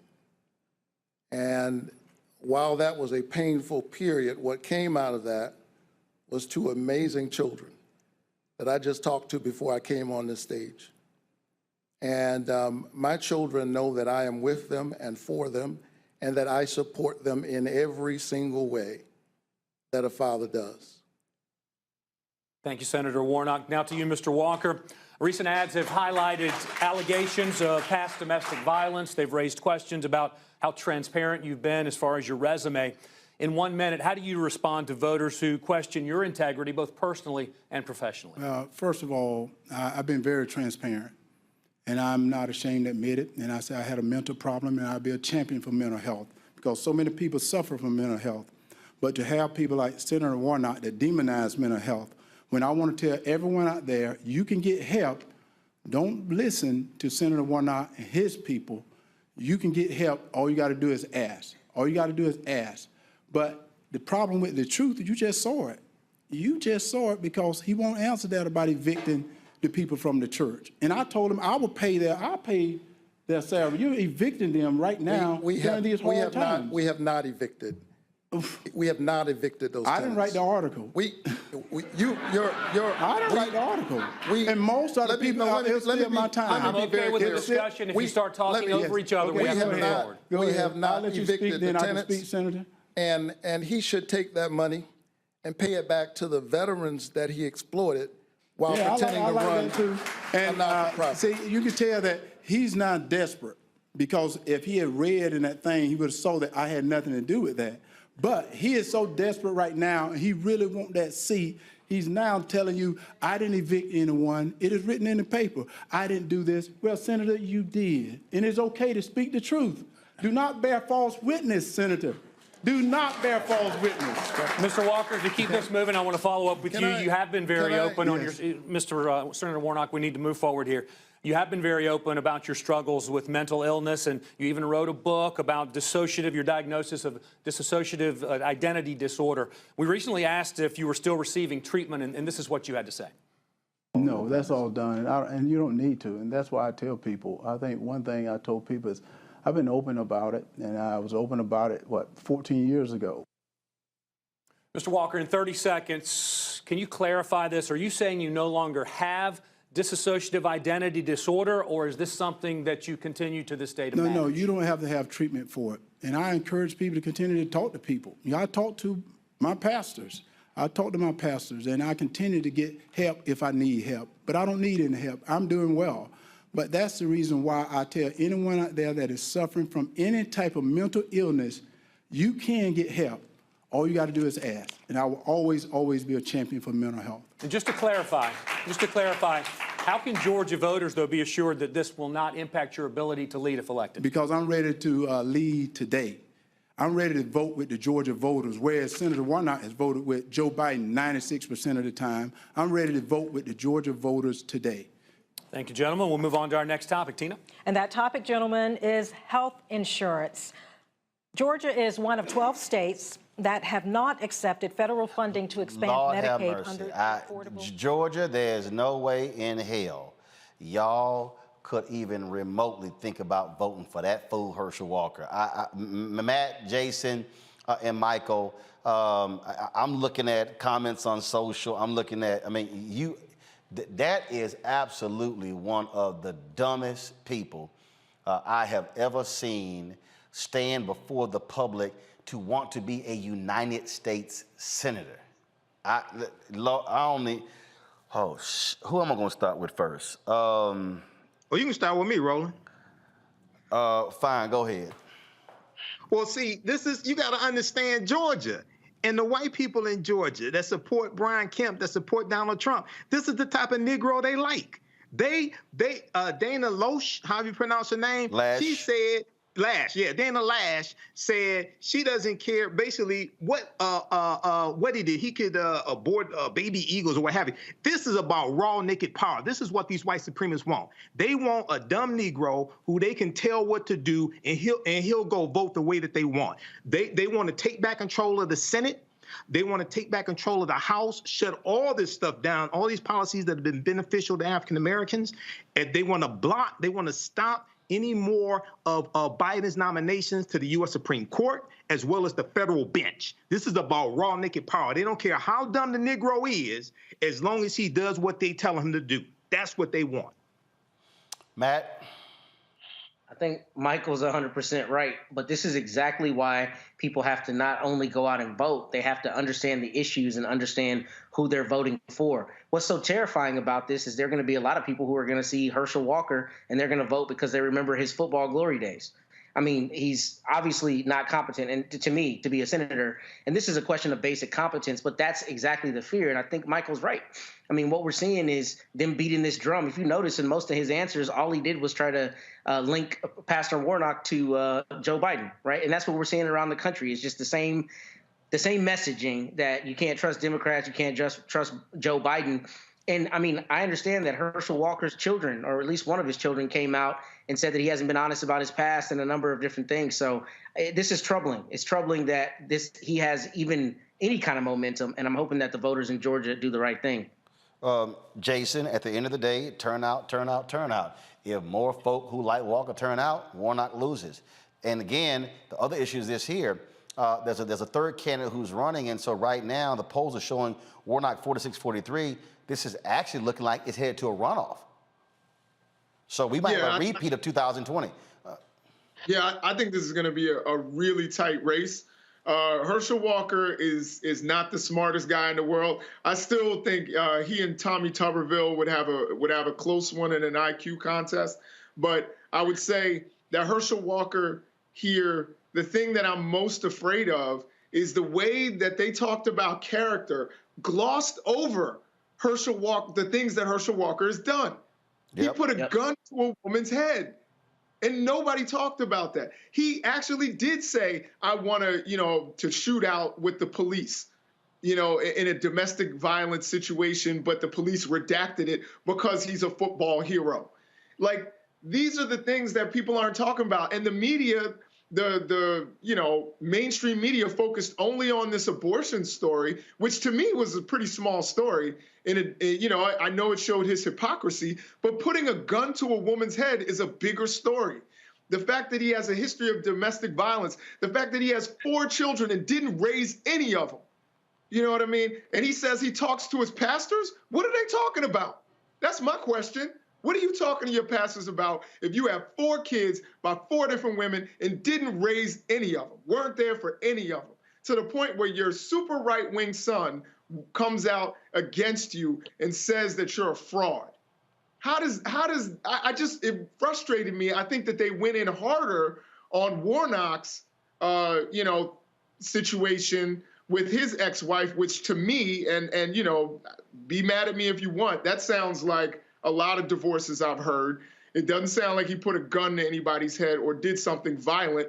And while that was a painful period, what came out of that was two amazing children that I just talked to before I came on this stage. And my children know that I am with them and for them, and that I support them in every single way that a father does. Thank you, Senator Warnock. Now to you, Mr. Walker. Recent ads have highlighted allegations of past domestic violence. They've raised questions about how transparent you've been as far as your resume. In 1 minute, how do you respond to voters who question your integrity, both personally and professionally? First of all, I've been very transparent, and I'm not ashamed to admit it. And I say I had a mental problem, and I'll be a champion for mental health, because so many people suffer from mental health. But to have people like Senator Warnock that demonize mental health, when I want to tell everyone out there, you can get help. Don't listen to Senator Warnock and his people. You can get help. All you got to do is ask. All you got to do is ask. But the problem with the truth, you just saw it. You just saw it, because he won't answer that about evicting the people from the church. And I told him I will pay I'll pay their salary. You're evicting them right now during these hard times. We have not evicted. We have not evicted those tenants. I didn't write the article. I didn't write the article. And most of the people out there steal my time. I'm okay with the discussion. If you start talking over each other, we have to move forward. We have not evicted the tenants. I can speak, Senator. And he should take that money and pay it back to the veterans that he exploited while pretending to run that too. And see, you can tell that he's not desperate, because if he had read in that thing, he would have saw that I had nothing to do with that. But he is so desperate right now, and he really wants that seat. He's now telling you, I didn't evict anyone. It is written in the paper. I didn't do this. Well, Senator, you did. And it's okay to speak the truth. Do not bear false witness, Senator. Do not bear false witness. Mr. Walker, to keep this moving, I want to follow up with you. You have been very open on your, Senator Warnock, we need to move forward here. You have been very open about your struggles with mental illness, and you even wrote a book about your diagnosis of dissociative identity disorder. We recently asked if you were still receiving treatment, and this is what you had to say. No, that's all done, and you don't need to, and that's why I tell people. I think one thing I told people is I've been open about it, and I was open about it, 14 years ago. Mr. Walker, in 30 seconds, can you clarify this? Are you saying you no longer have dissociative identity disorder, or is this something that you continue to this day to manage? No, you don't have to have treatment for it. And I encourage people to continue to talk to people. I talk to my pastors. And I continue to get help if I need help. But I don't need any help. I'm doing well. But that's the reason why I tell anyone out there that is suffering from any type of mental illness, you can get help. All you got to do is ask. And I will always, always be a champion for mental health. And just to clarify, how can Georgia voters, though, be assured that this will not impact your ability to lead if elected? Because I'm ready to lead today. I'm ready to vote with the Georgia voters, whereas Senator Warnock has voted with Joe Biden 96% of the time. I'm ready to vote with the Georgia voters today. Thank you, gentlemen. We'll move on to our next topic. Tina? And that topic, gentlemen, is health insurance. Georgia is one of 12 states that have not accepted federal funding to expand Medicaid under affordable. Georgia, there's no way in hell y'all could even remotely think about voting for that fool Herschel Walker. Matt, Jason, and Michael, I'm looking at comments on social. I'm looking at, that is absolutely one of the dumbest people I have ever seen stand before the public to want to be a United States senator. Who am I going to start with first? Well, you can start with me, Roland. Fine, go ahead. Well, see, you got to understand Georgia. And the white people in Georgia that support Brian Kemp, that support Donald Trump, this is the type of Negro they like. Dana Loesch, how do you pronounce her name? Lash. She said, Dana Lash said she doesn't care basically what he did. He could abort baby eagles or what have you. This is about raw naked power. This is what these white supremacists want. They want a dumb Negro who they can tell what to do, and he'll go vote the way that they want. They want to take back control of the Senate. They want to take back control of the House, shut all this stuff down, all these policies that have been beneficial to African Americans. And they want to stop any more of Biden's nominations to the U.S. Supreme Court, as well as the federal bench. This is about raw naked power. They don't care how dumb the Negro is, as long as he does what they tell him to do. That's what they want. Matt? I think Michael's 100% right, but this is exactly why people have to not only go out and vote, they have to understand the issues and understand who they're voting for. What's so terrifying about this is there are going to be a lot of people who are going to see Herschel Walker and they're going to vote because they remember his football glory days. I mean, he's obviously not competent, and to me, to be a senator, and this is a question of basic competence, but that's exactly the fear, and I think Michael's right. I mean, what we're seeing is them beating this drum. If you notice in most of his answers, all he did was try to link Pastor Warnock to Joe Biden, right? And that's what we're seeing around the country. It's just the same messaging that you can't trust Democrats, you can't just trust Joe Biden. And I mean, I understand that Herschel Walker's children, or at least one of his children, came out and said that he hasn't been honest about his past and a number of different things. So this is troubling. It's troubling that he has even any kind of momentum, and I'm hoping that the voters in Georgia do the right thing. Jason, at the end of the day, turn out. If more folk who like Walker turn out, Warnock loses. And again, the other issue is this here. There's a third candidate who's running, and so right now the polls are showing Warnock 46-43. This is actually looking like it's headed to a runoff. So we might have a repeat of 2020. I think this is going to be a really tight race. Herschel Walker is not the smartest guy in the world. I still think he and Tommy Tuberville would have a close one in an IQ contest. But I would say that Herschel Walker here, the thing that I'm most afraid of is the way that they talked about character, glossed over the things that Herschel Walker has done. He put a gun to a woman's head, and nobody talked about that. He actually did say, I want to shoot out with the police, in a domestic violence situation, but the police redacted it because he's a football hero. Like, these are the things that people aren't talking about. And the media, the mainstream media focused only on this abortion story, which to me was a pretty small story. And I know it showed his hypocrisy, but putting a gun to a woman's head is a bigger story. The fact that he has a history of domestic violence, the fact that he has 4 children and didn't raise any of them. You know what I mean? And he says he talks to his pastors. What are they talking about? That's my question. What are you talking to your pastors about if you have 4 kids by 4 different women and didn't raise any of them, weren't there for any of them, to the point where your super right-wing son comes out against you and says that you're a fraud? It frustrated me. I think that they went in harder on Warnock's, situation with his ex-wife, which to me, and be mad at me if you want, that sounds like a lot of divorces I've heard. It doesn't sound like he put a gun to anybody's head or did something violent.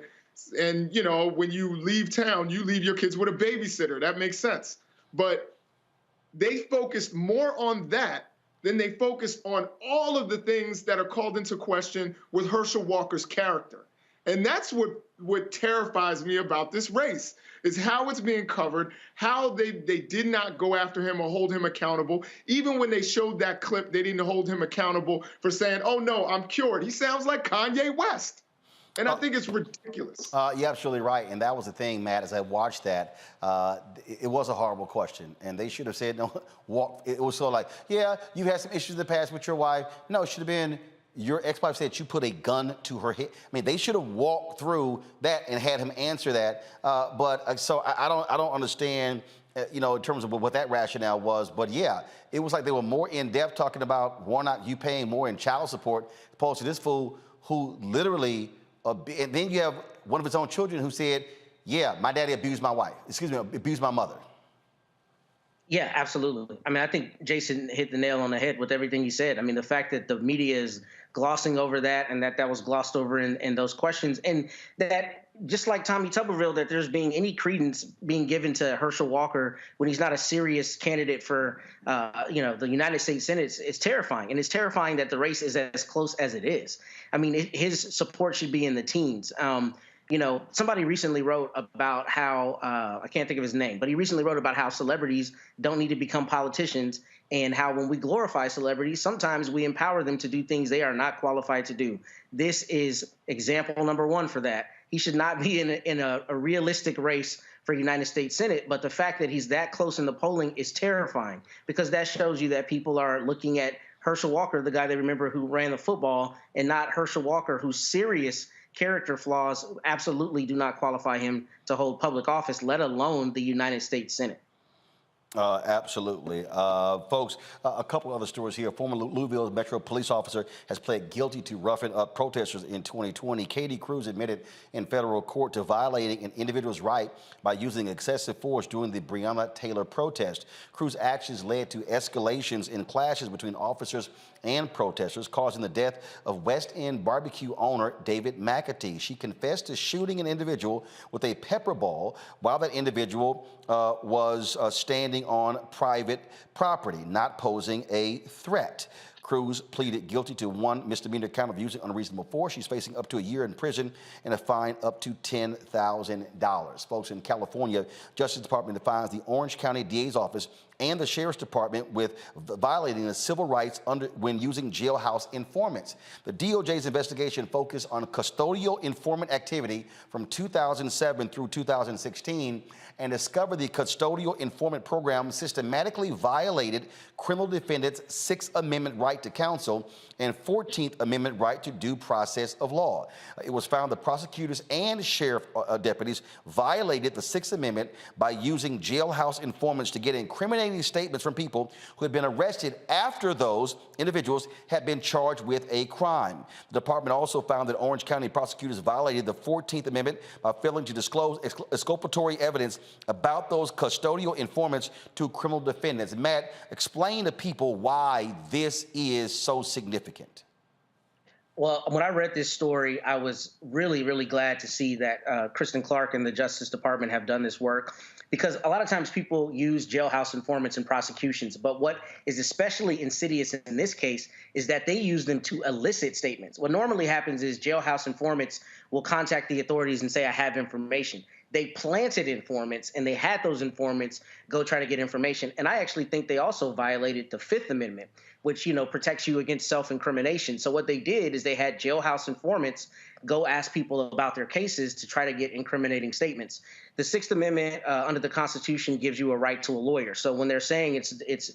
And, when you leave town, you leave your kids with a babysitter. That makes sense. But they focused more on that than they focused on all of the things that are called into question with Herschel Walker's character. And that's what terrifies me about this race, is how it's being covered, how they did not go after him or hold him accountable. Even when they showed that clip, they didn't hold him accountable for saying, oh, no, I'm cured. He sounds like Kanye West. And I think it's ridiculous. You're absolutely right. And that was the thing, Matt, as I watched that, it was a horrible question. And they should have said, no, it was so like, yeah, you had some issues in the past with your wife. No, it should have been, your ex-wife said you put a gun to her head. I mean, they should have walked through that and had him answer that. So I don't understand, in terms of what that rationale was. But yeah, it was like they were more in depth talking about Warnock, you paying more in child support, opposed to this fool who literally, and then you have one of his own children who said, yeah, my daddy abused my wife. Abused my mother. Yeah, absolutely. I mean, I think Jason hit the nail on the head with everything he said. I mean, the fact that the media is glossing over that and that was glossed over in those questions, and that just like Tommy Tuberville, that there's being any credence being given to Herschel Walker when he's not a serious candidate for, the United States Senate, it's terrifying. And it's terrifying that the race is as close as it is. I mean, his support should be in the teens. Somebody recently wrote about how, I can't think of his name, but he recently wrote about how celebrities don't need to become politicians, and how when we glorify celebrities, sometimes we empower them to do things they are not qualified to do. This is example number 1 for that. He should not be in a realistic race for United States Senate, but the fact that he's that close in the polling is terrifying, because that shows you that people are looking at Herschel Walker, the guy they remember who ran the football, and not Herschel Walker, whose serious character flaws absolutely do not qualify him to hold public office, let alone the United States Senate. Absolutely. Folks, a couple other stories here. Former Louisville Metro police officer has pled guilty to roughing up protesters in 2020. Katie Cruz admitted in federal court to violating an individual's right by using excessive force during the Breonna Taylor protest. Cruz's actions led to escalations in clashes between officers and protesters, causing the death of West End barbecue owner David McAtee. She confessed to shooting an individual with a pepper ball while that individual was standing on private property, not posing a threat. Cruz pleaded guilty to 1 misdemeanor count of using unreasonable force. She's facing up to a year in prison and a fine up to $10,000. Folks, in California, Justice Department defines the Orange County DA's office and the Sheriff's Department with violating the civil rights when using jailhouse informants. The DOJ's investigation focused on custodial informant activity from 2007 through 2016 and discovered the custodial informant program systematically violated criminal defendants' 6th Amendment right to counsel and 14th Amendment right to due process of law. It was found that prosecutors and sheriff deputies violated the 6th Amendment by using jailhouse informants to get incriminating incriminating statements from people who had been arrested after those individuals had been charged with a crime. The department also found that Orange County prosecutors violated the 14th Amendment by failing to disclose exculpatory evidence about those custodial informants to criminal defendants. Matt, explain to people why this is so significant. Well, when I read this story, I was really, really glad to see that Kristen Clark and the Justice Department have done this work, because a lot of times people use jailhouse informants in prosecutions. But what is especially insidious in this case is that they use them to elicit statements. What normally happens is jailhouse informants will contact the authorities and say, I have information. They planted informants, and they had those informants go try to get information. And I actually think they also violated the Fifth Amendment, which, you know, protects you against self-incrimination. So what they did is they had jailhouse informants go ask people about their cases to try to get incriminating statements. The Sixth Amendment under the Constitution gives you a right to a lawyer. So when they're saying it's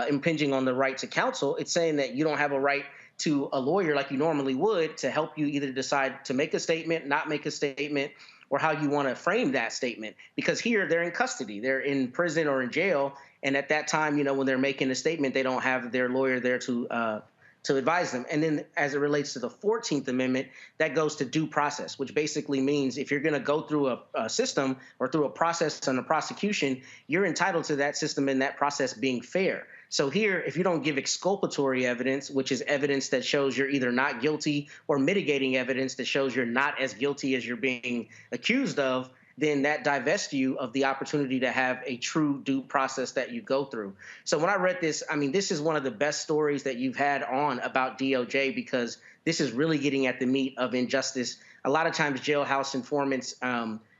impinging on the right to counsel, it's saying that you don't have a right to a lawyer like you normally would to help you either decide to make a statement, not make a statement, or how you want to frame that statement. Because here they're in custody, they're in prison or in jail, and at that time, you know, when they're making a statement, they don't have their lawyer there to advise them. And then as it relates to the 14th Amendment, that goes to due process, which basically means if you're going to go through a system or through a process on a prosecution, you're entitled to that system and that process being fair. So here, if you don't give exculpatory evidence, which is evidence that shows you're either not guilty, or mitigating evidence that shows you're not as guilty as you're being accused of, then that divests you of the opportunity to have a true due process that you go through. So when I read this, I mean, this is one of the best stories that you've had on about DOJ, because this is really getting at the meat of injustice. A lot of times jailhouse informants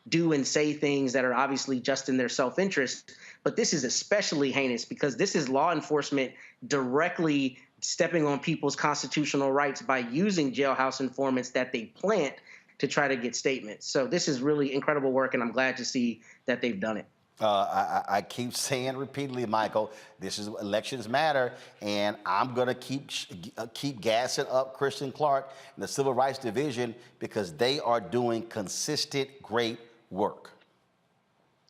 do and say things that are obviously just in their self-interest, but this is especially heinous because this is law enforcement directly stepping on people's constitutional rights by using jailhouse informants that they plant to try to get statements. So this is really incredible work, and I'm glad to see that they've done it. I keep saying repeatedly, Michael, this is elections matter, and I'm going to keep gassing up Kristen Clark and the Civil Rights Division because they are doing consistent, great work.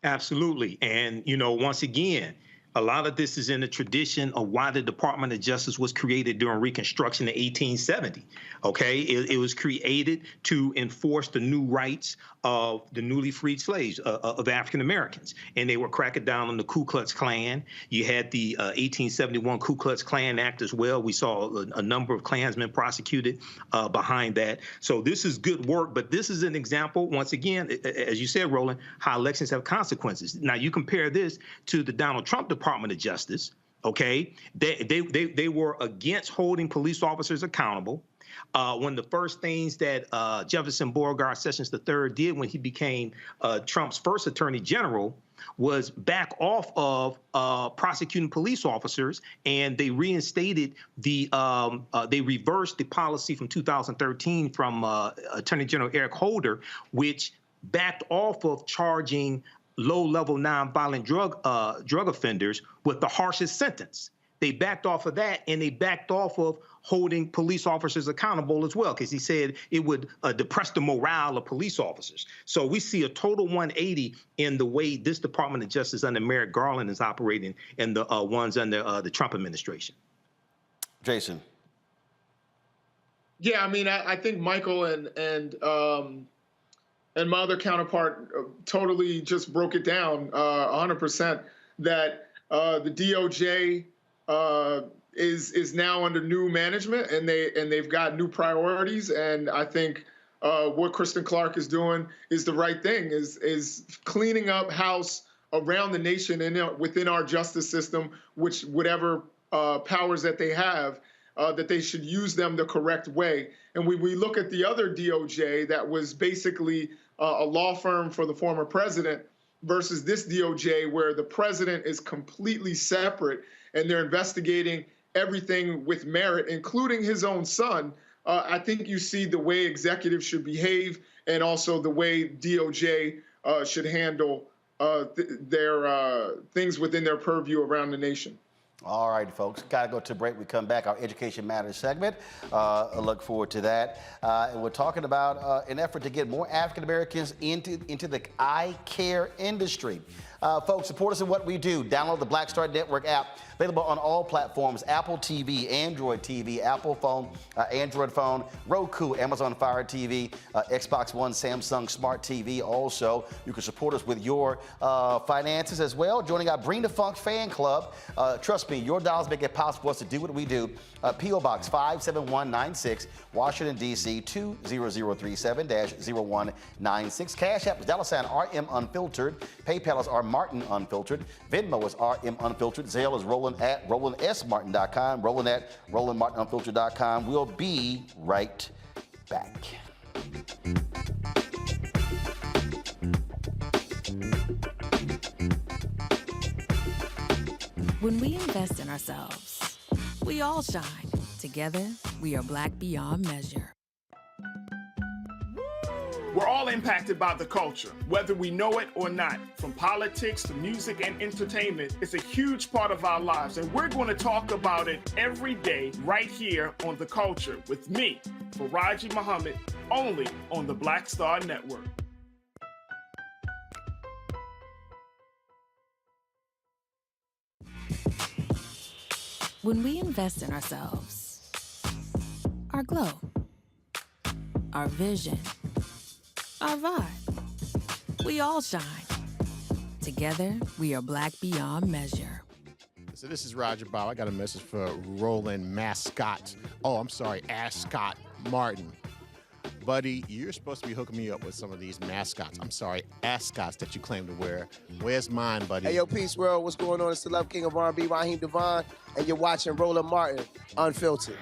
Absolutely. And, you know, once again, a lot of this is in the tradition of why the Department of Justice was created during Reconstruction in 1870. Okay, it was created to enforce the new rights of the newly freed slaves of African Americans, and they were cracking down on the Ku Klux Klan. You had the 1871 Ku Klux Klan Act as well. We saw a number of Klansmen prosecuted behind that. So this is good work, but this is an example, once again, as you said, Roland, how elections have consequences. Now you compare this to the Donald Trump Department of Justice. Okay, they were against holding police officers accountable. One of the first things that Jefferson Beauregard Sessions III did when he became Trump's first attorney general was back off of prosecuting police officers, and they reinstated they reversed the policy from 2013 from Attorney General Eric Holder, which backed off of charging low-level nonviolent drug offenders with the harshest sentence. They backed off of that, and they backed off of holding police officers accountable as well, because he said it would depress the morale of police officers. So we see a total 180 in the way this Department of Justice under Merrick Garland is operating and the ones under the Trump administration. Jason. Yeah, I mean, I think Michael and my other counterpart totally just broke it down 100%, that the DOJ is now under new management, and they've got new priorities. And I think what Kristen Clark is doing is the right thing, is cleaning up house around the nation and within our justice system, which whatever powers that they have, that they should use them the correct way. And we look at the other DOJ that was basically a law firm for the former president versus this DOJ, where the president is completely separate and they're investigating everything with merit, including his own son. I think you see the way executives should behave and also the way DOJ should handle their things within their purview around the nation. All right, folks, got to go to break. We come back, our Education Matters segment. I look forward to that. And we're talking about an effort to get more African Americans into the eye care industry. Folks, support us in what we do. Download the Black Star Network app, available on all platforms: Apple TV, Android TV, Apple phone, Android phone, Roku, Amazon Fire TV, Xbox One, Samsung Smart TV. Also, you can support us with your finances as well, joining our Bring the Funk fan club. Trust me, your dollars make it possible for us to do what we do. P.O. Box 57196, Washington, D.C. 20037-0196. Cash App is $RM Unfiltered. PayPal is R Martin Unfiltered. Venmo is RM Unfiltered. Zelle is Roland at RolandSMartin.com. Roland at RolandMartinUnfiltered.com. We'll be right back. When we invest in ourselves, we all shine. Together, we are Black beyond measure. We're all impacted by the culture, whether we know it or not. From politics to music and entertainment, it's a huge part of our lives, and we're going to talk about it every day right here on The Culture with me, Faraji Muhammad, only on the Black Star Network. When we invest in ourselves, our glow, our vision, our vibe, we all shine. Together, we are Black beyond measure. So this is Roger Bob. I got a message for Roland Ascot Martin. Buddy, you're supposed to be hooking me up with some of these mascots. I'm sorry, ascots that you claim to wear. Where's mine, buddy? Hey, yo, Peace World. What's going on? It's the Love King of R&B, Raheem Devon, and you're watching Roland Martin Unfiltered.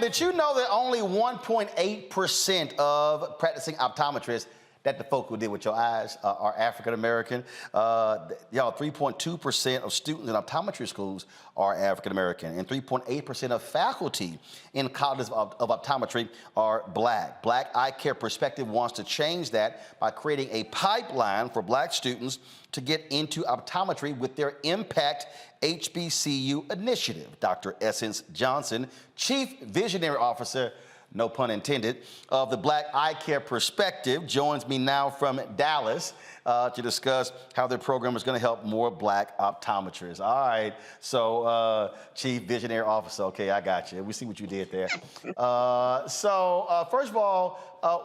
Did you know that only 1.8% of practicing optometrists, that the folk who deal with your eyes, are African American? 3.2% of students in optometry schools are African American, and 3.8% of faculty in colleges of optometry are Black. Black Eye Care Perspective wants to change that by creating a pipeline for Black students to get into optometry with their Impact HBCU initiative. Dr. Essence Johnson, Chief Visionary Officer, no pun intended, of the Black Eye Care Perspective, joins me now from Dallas to discuss how their program is going to help more Black optometrists. All right, so Chief Visionary Officer, okay, I got you. We see what you did there. First of all,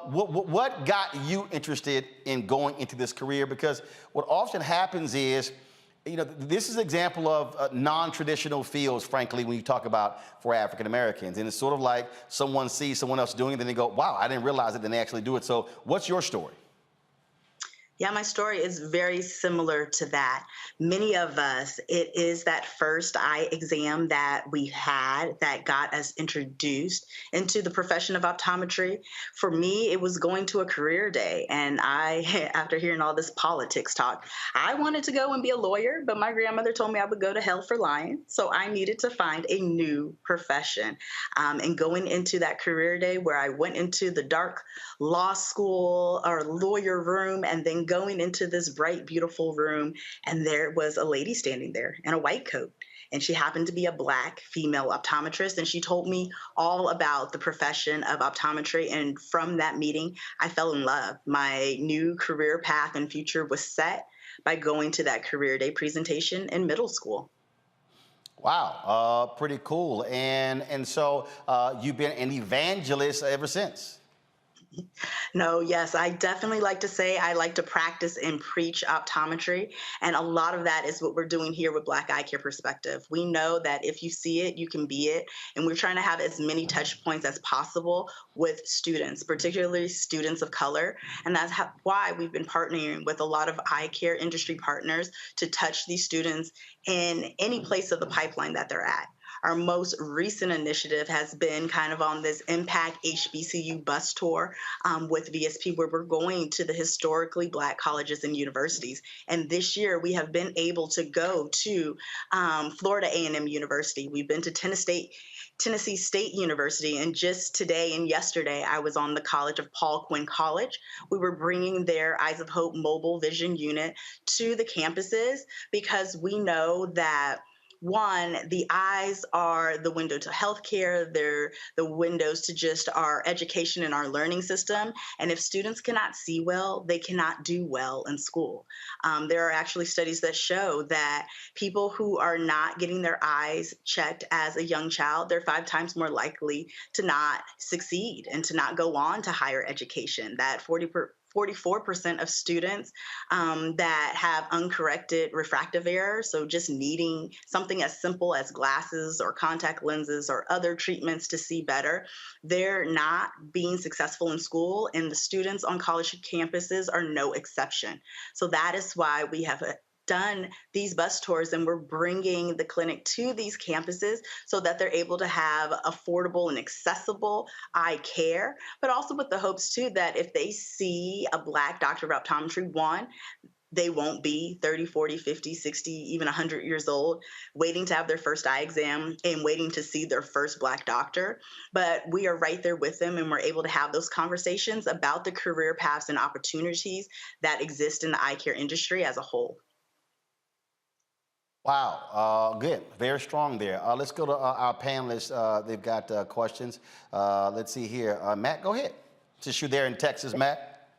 what got you interested in going into this career? Because what often happens is, you know, this is an example of non-traditional fields, frankly, when you talk about for African Americans. And it's sort of like someone sees someone else doing it, then they go, wow, I didn't realize it, then they actually do it. So what's your story? Yeah, my story is very similar to that. Many of us, it is that first eye exam that we had that got us introduced into the profession of optometry. For me, it was going to a career day. And after hearing all this politics talk, I wanted to go and be a lawyer, but my grandmother told me I would go to hell for lying. So I needed to find a new profession. And going into that career day where I went into the dark law school or lawyer room and then going into this bright, beautiful room, and there was a lady standing there in a white coat. And she happened to be a Black female optometrist, and she told me all about the profession of optometry. And from that meeting, I fell in love. My new career path and future was set by going to that career day presentation in middle school. Wow, pretty cool. And so you've been an evangelist ever since. No, yes, I definitely like to say I like to practice and preach optometry. And a lot of that is what we're doing here with Black Eye Care Perspective. We know that if you see it, you can be it. And we're trying to have as many touch points as possible with students, particularly students of color. And that's why we've been partnering with a lot of eye care industry partners to touch these students in any place of the pipeline that they're at. Our most recent initiative has been kind of on this Impact HBCU bus tour with VSP, where we're going to the historically Black colleges and universities. And this year we have been able to go to Florida A&M University. We've been to Tennessee State University, and just today and yesterday I was on the College of Paul Quinn College. We were bringing their Eyes of Hope mobile vision unit to the campuses because we know that one, the eyes are the window to healthcare. They're the windows to just our education and our learning system. And if students cannot see well, they cannot do well in school. There are actually studies that show that people who are not getting their eyes checked as a young child, they're 5 times more likely to not succeed and to not go on to higher education. That 44% of students that have uncorrected refractive error, so just needing something as simple as glasses or contact lenses or other treatments to see better, they're not being successful in school, and the students on college campuses are no exception. So that is why we have done these bus tours, and we're bringing the clinic to these campuses so that they're able to have affordable and accessible eye care, but also with the hopes too that if they see a Black doctor of optometry, one, they won't be 30, 40, 50, 60, even 100 years old, waiting to have their first eye exam and waiting to see their first Black doctor. But we are right there with them, and we're able to have those conversations about the career paths and opportunities that exist in the eye care industry as a whole. Wow, good, very strong there. Let's go to our panelists. They've got questions. Let's see here. Matt, go ahead. Since you're there in Texas, Matt.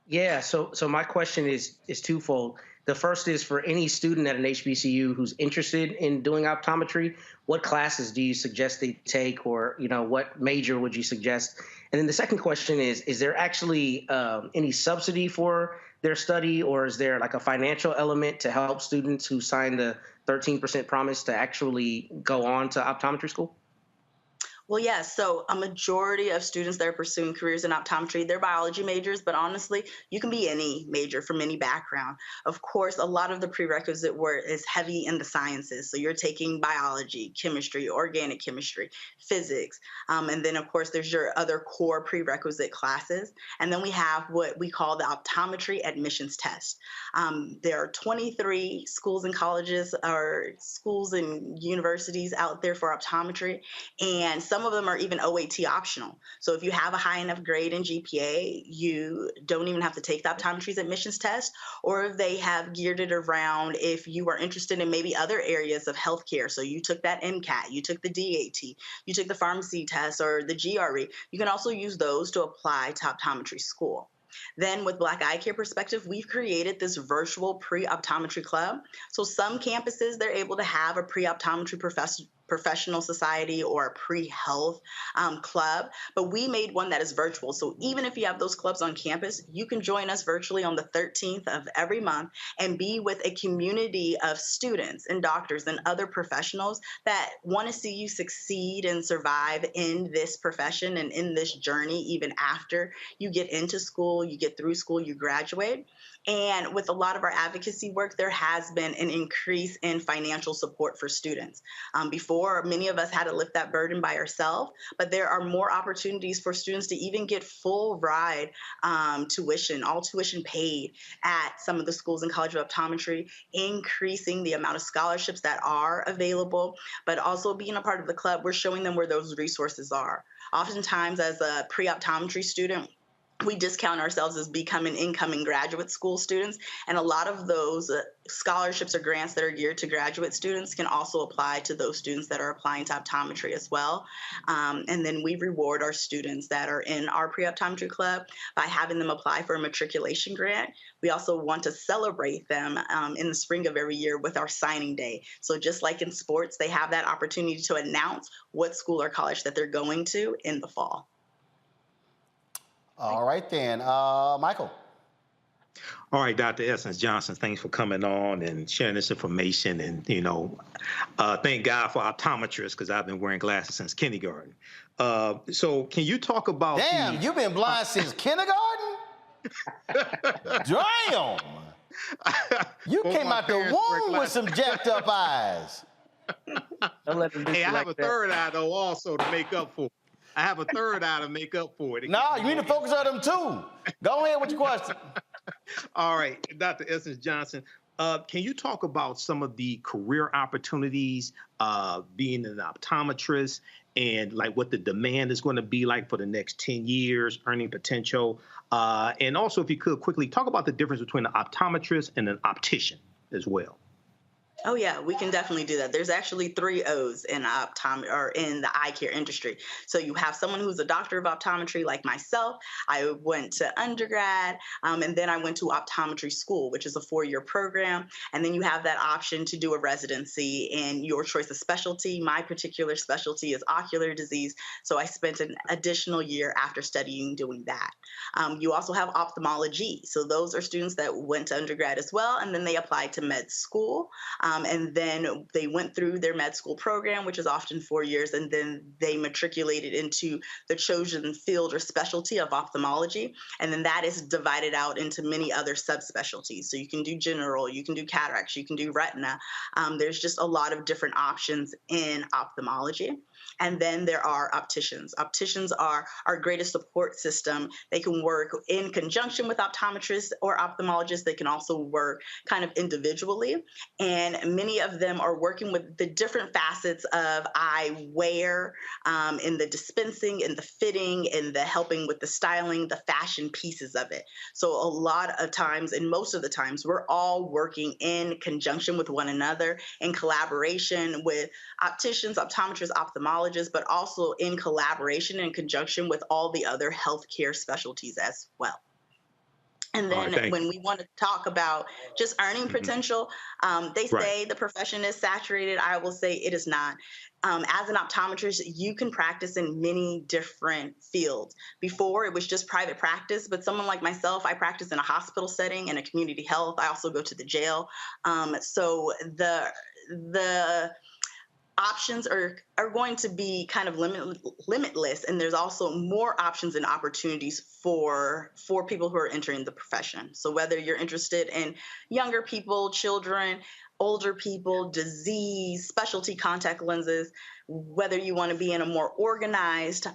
Yeah, so my question is twofold. The first is for any student at an HBCU who's interested in doing optometry, what classes do you suggest they take, or what major would you suggest? And then the second question is there actually any subsidy for their study, or is there like a financial element to help students who sign the 13% promise to actually go on to optometry school? Well, yes. So a majority of students that are pursuing careers in optometry, they're biology majors, but honestly, you can be any major from any background. Of course, a lot of the prerequisite work is heavy in the sciences. So you're taking biology, chemistry, organic chemistry, physics. And then, of course, there's your other core prerequisite classes. And then we have what we call the optometry admissions test. There are 23 schools and colleges or schools and universities out there for optometry. And some of them are even OAT optional. So if you have a high enough grade in GPA, you don't even have to take the optometry's admissions test, or if they have geared it around if you are interested in maybe other areas of healthcare. So you took that MCAT, you took the DAT, you took the pharmacy test or the GRE. You can also use those to apply to optometry school. Then with Black Eye Care Perspective, we've created this virtual pre-optometry club. So some campuses, they're able to have a pre-optometry professional society or a pre-health club, but we made one that is virtual. So even if you have those clubs on campus, you can join us virtually on the 13th of every month and be with a community of students and doctors and other professionals that want to see you succeed and survive in this profession and in this journey, even after you get into school, you get through school, you graduate. And with a lot of our advocacy work, there has been an increase in financial support for students. Before, many of us had to lift that burden by ourselves, but there are more opportunities for students to even get full ride tuition, all tuition paid at some of the schools and College of Optometry, increasing the amount of scholarships that are available, but also being a part of the club, we're showing them where those resources are. Oftentimes, as a pre-optometry student, we discount ourselves as becoming incoming graduate school students. And a lot of those scholarships or grants that are geared to graduate students can also apply to those students that are applying to optometry as well. And then we reward our students that are in our pre-optometry club by having them apply for a matriculation grant. We also want to celebrate them in the spring of every year with our signing day. So just like in sports, they have that opportunity to announce what school or college that they're going to in the fall. All right, then. Michael. All right, Dr. Essence Johnson, thanks for coming on and sharing this information. And, thank God for optometrists, because I've been wearing glasses since kindergarten. So can you talk about... Damn, you've been blind since kindergarten? Damn! You came out the womb with some jacked up eyes. Don't let them do Hey, I you have like a third eye though also to make up for it. I have a third eye to make up for it. No, you need to focus on them too. Go ahead with your question. All right, Dr. Essence Johnson, can you talk about some of the career opportunities being an optometrist and like what the demand is going to be like for the next 10 years, earning potential? And also, if you could quickly talk about the difference between an optometrist and an optician as well. Oh yeah, we can definitely do that. There's actually 3 O's in optometry or in the eye care industry. So you have someone who's a doctor of optometry like myself. I went to undergrad and then I went to optometry school, which is a 4-year program. And then you have that option to do a residency in your choice of specialty. My particular specialty is ocular disease. So I spent an additional year after studying doing that. You also have ophthalmology. So those are students that went to undergrad as well, and then they applied to med school. And then they went through their med school program, which is often 4 years, and then they matriculated into the chosen field or specialty of ophthalmology. And then that is divided out into many other subspecialties. So you can do general, you can do cataracts, you can do retina. There's just a lot of different options in ophthalmology. And then there are opticians. Opticians are our greatest support system. They can work in conjunction with optometrists or ophthalmologists. They can also work kind of individually. And many of them are working with the different facets of eyewear, in the dispensing, in the fitting, in the helping with the styling, the fashion pieces of it. So a lot of times, and most of the times, we're all working in conjunction with one another, in collaboration with opticians, optometrists, ophthalmologists, but also in collaboration and conjunction with all the other healthcare specialties as well. And then when we want to talk about just earning potential, they say the profession is saturated. I will say it is not. As an optometrist, you can practice in many different fields. Before, it was just private practice, but someone like myself, I practice in a hospital setting, in a community health. I also go to the jail. So the options are going to be kind of limitless, and there's also more options and opportunities for people who are entering the profession. So whether you're interested in younger people, children, older people, disease, specialty contact lenses, whether you want to be in a more organized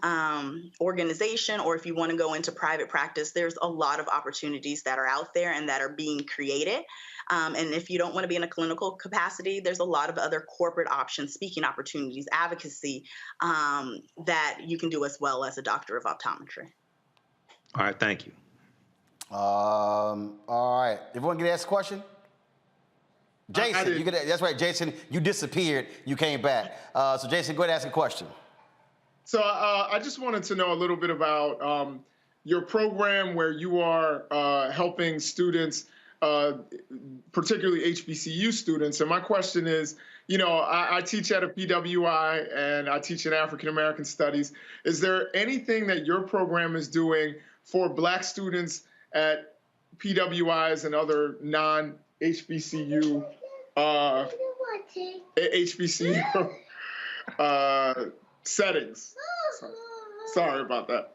organization, or if you want to go into private practice, there's a lot of opportunities that are out there and that are being created. And if you don't want to be in a clinical capacity, there's a lot of other corporate options, speaking opportunities, advocacy that you can do as well as a doctor of optometry. All right, thank you. All right, everyone get to ask a question? Jason, you get that's right, Jason, you disappeared, you came back. So Jason, go ahead and ask a question. So I just wanted to know a little bit about your program where you are helping students, particularly HBCU students. And my question is, you know, I teach at a PWI and I teach in African American Studies. Is there anything that your program is doing for Black students at PWIs and other non-HBCU settings? Sorry about that.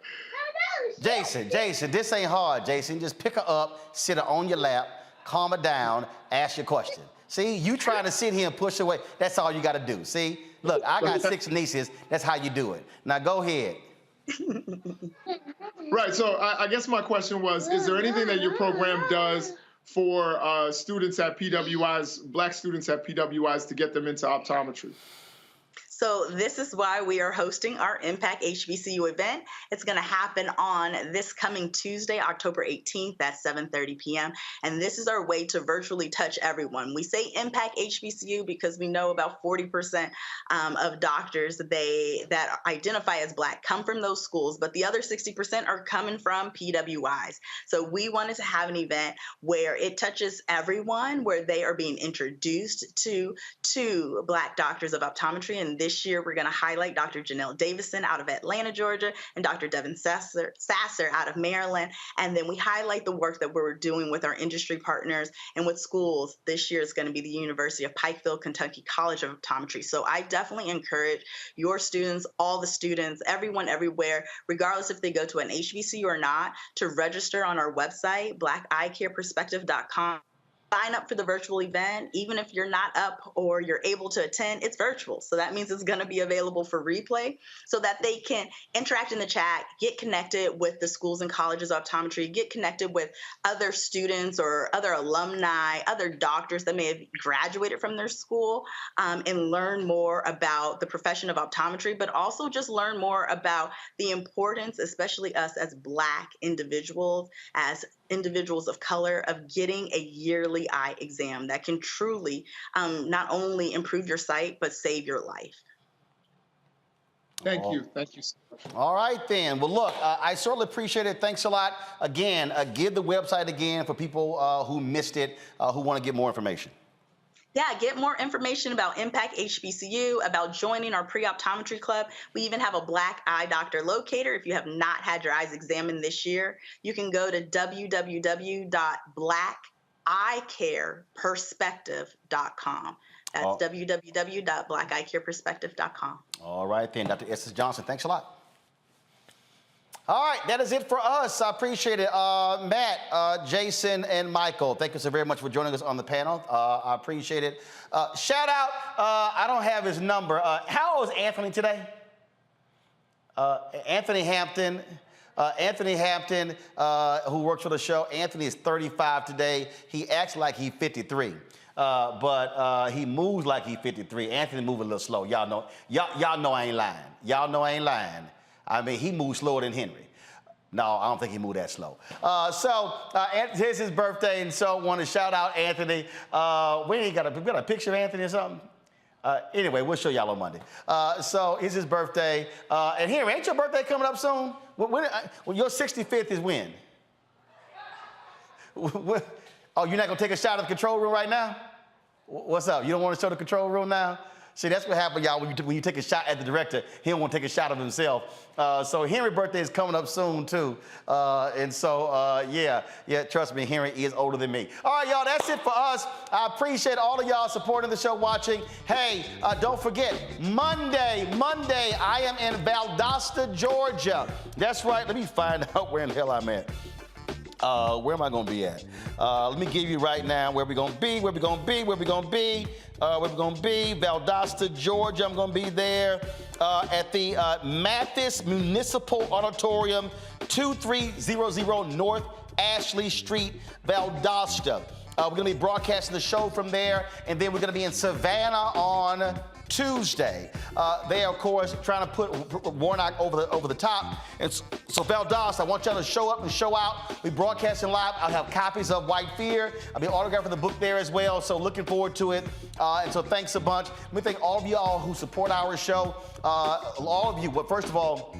Jason, this ain't hard, Jason. Just pick her up, sit her on your lap, calm her down, ask your question. See, you trying to sit here and push away. That's all you got to do. See, look, I got 6 nieces. That's how you do it. Now go ahead. Right. So I guess my question was, is there anything that your program does for students at PWIs, Black students at PWIs, to get them into optometry? So this is why we are hosting our Impact HBCU event. It's going to happen on this coming Tuesday, October 18th at 7:30 p.m. And this is our way to virtually touch everyone. We say Impact HBCU because we know about 40% of doctors that identify as Black come from those schools, but the other 60% are coming from PWIs. So we wanted to have an event where it touches everyone, where they are being introduced to Black doctors of optometry. And this year, we're going to highlight Dr. Janelle Davison out of Atlanta, Georgia, and Dr. Devin Sasser out of Maryland. And then we highlight the work that we're doing with our industry partners and with schools. This year is going to be the University of Pikeville, Kentucky College of Optometry. So I definitely encourage your students, all the students, everyone, everywhere, regardless if they go to an HBCU or not, to register on our website, blackeyecareperspective.com. sign up for the virtual event. Even if you're not up or you're able to attend, it's virtual. So that means it's going to be available for replay so that they can interact in the chat, get connected with the schools and colleges of optometry, get connected with other students or other alumni, other doctors that may have graduated from their school, and learn more about the profession of optometry, but also just learn more about the importance, especially us as Black individuals, as individuals of color, of getting a yearly eye exam that can truly not only improve your sight, but save your life. Thank you. Thank you so much. All right, then. Well, look, I certainly appreciate it. Thanks a lot. Again, give the website again for people who missed it, who want to get more information. Yeah, get more information about Impact HBCU, about joining our pre-optometry club. We even have a Black eye doctor locator. If you have not had your eyes examined this year, you can go to www.blackeyecareperspective.com. That's www.blackeyecareperspective.com. All right, then. Dr. Estes Johnson, thanks a lot. All right, that is it for us. I appreciate it. Matt, Jason, and Michael, thank you so very much for joining us on the panel. I appreciate it. Shout out, I don't have his number. How old is Anthony today? Anthony Hampton, who works for the show. Anthony is 35 today. He acts like he's 53. But he moves like he's 53. Anthony moves a little slow. Y'all know I ain't lying. Y'all know I ain't lying. I mean, he moves slower than Henry. No, I don't think he moved that slow. Here's his birthday, and so I want to shout out Anthony. We got a picture of Anthony or something? Anyway, we'll show y'all on Monday. So here's his birthday. And Henry, ain't your birthday coming up soon? Your 65th is when? Oh, you're not going to take a shot of the control room right now? What's up? You don't want to show the control room now? See, that's what happened, y'all, when you take a shot at the director. He don't want to take a shot of himself. So Henry's birthday is coming up soon, too. Yeah, trust me, Henry is older than me. All right, y'all, that's it for us. I appreciate all of y'all supporting the show, watching. Hey, don't forget, Monday, I am in Valdosta, Georgia. That's right. Let me find out where in the hell I'm at. Where am I going to be at? Let me give you right now where we're going to be, Valdosta, Georgia. I'm going to be there at the Mathis Municipal Auditorium, 2300 North Ashley Street, Valdosta. We're going to be broadcasting the show from there, and then we're going to be in Savannah on Tuesday. They are, of course, trying to put Warnock over the top. And so Valdosta, I want y'all to show up and show out. We're broadcasting live. I'll have copies of White Fear. I'll be autographing the book there as well, so looking forward to it. And so thanks a bunch. Let me thank all of y'all who support our show. All of you, but first of all,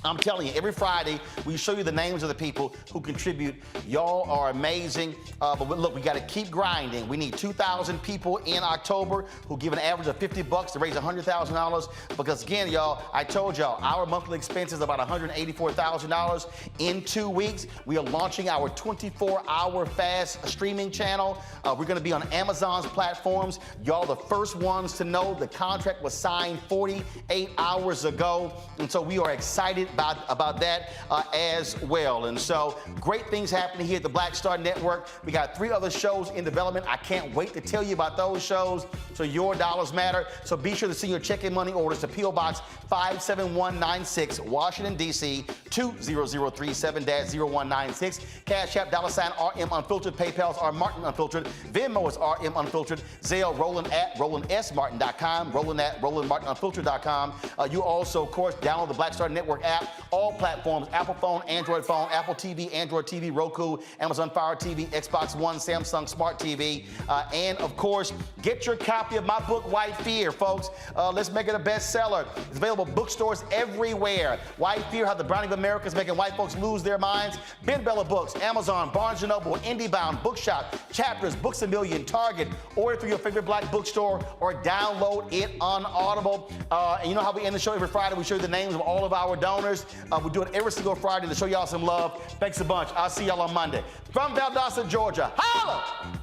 I'm telling you, every Friday, we show you the names of the people who contribute. Y'all are amazing. But look, we got to keep grinding. We need 2,000 people in October who give an average of $50 to raise $100,000. Because again, y'all, I told y'all, our monthly expense is about $184,000. In 2 weeks, we are launching our 24-hour fast streaming channel. We're going to be on Amazon's platforms. Y'all the first ones to know. The contract was signed 48 hours ago. And so we are excited about that as well. And so great things happening here at the Black Star Network. We got 3 other shows in development. I can't wait to tell you about those shows. So your dollars matter. So be sure to send your check and money orders to P.O. Box 57196, Washington, D.C. 20037-0196. Cash App, $RM Unfiltered. PayPal's R Martin Unfiltered. Venmo is RM Unfiltered. Zelle, Roland at RolandSMartin.com. Roland at RolandMartinUnfiltered.com. You also, of course, download the Black Star Network app. All platforms, Apple phone, Android phone, Apple TV, Android TV, Roku, Amazon Fire TV, Xbox One, Samsung Smart TV. And of course, get your copy of my book, White Fear, folks. Let's make it a bestseller. It's available at bookstores everywhere. White Fear, How the Browning of America is Making White Folks Lose Their Minds. Ben Bella Books, Amazon, Barnes & Noble, IndieBound, Bookshop, Chapters, Books A Million, Target. Order through your favorite Black bookstore or download it on Audible. And you know how we end the show every Friday? We show you the names of all of our donors. We do it every single Friday to show y'all some love. Thanks a bunch. I'll see y'all on Monday. From Valdosta, Georgia. Holla!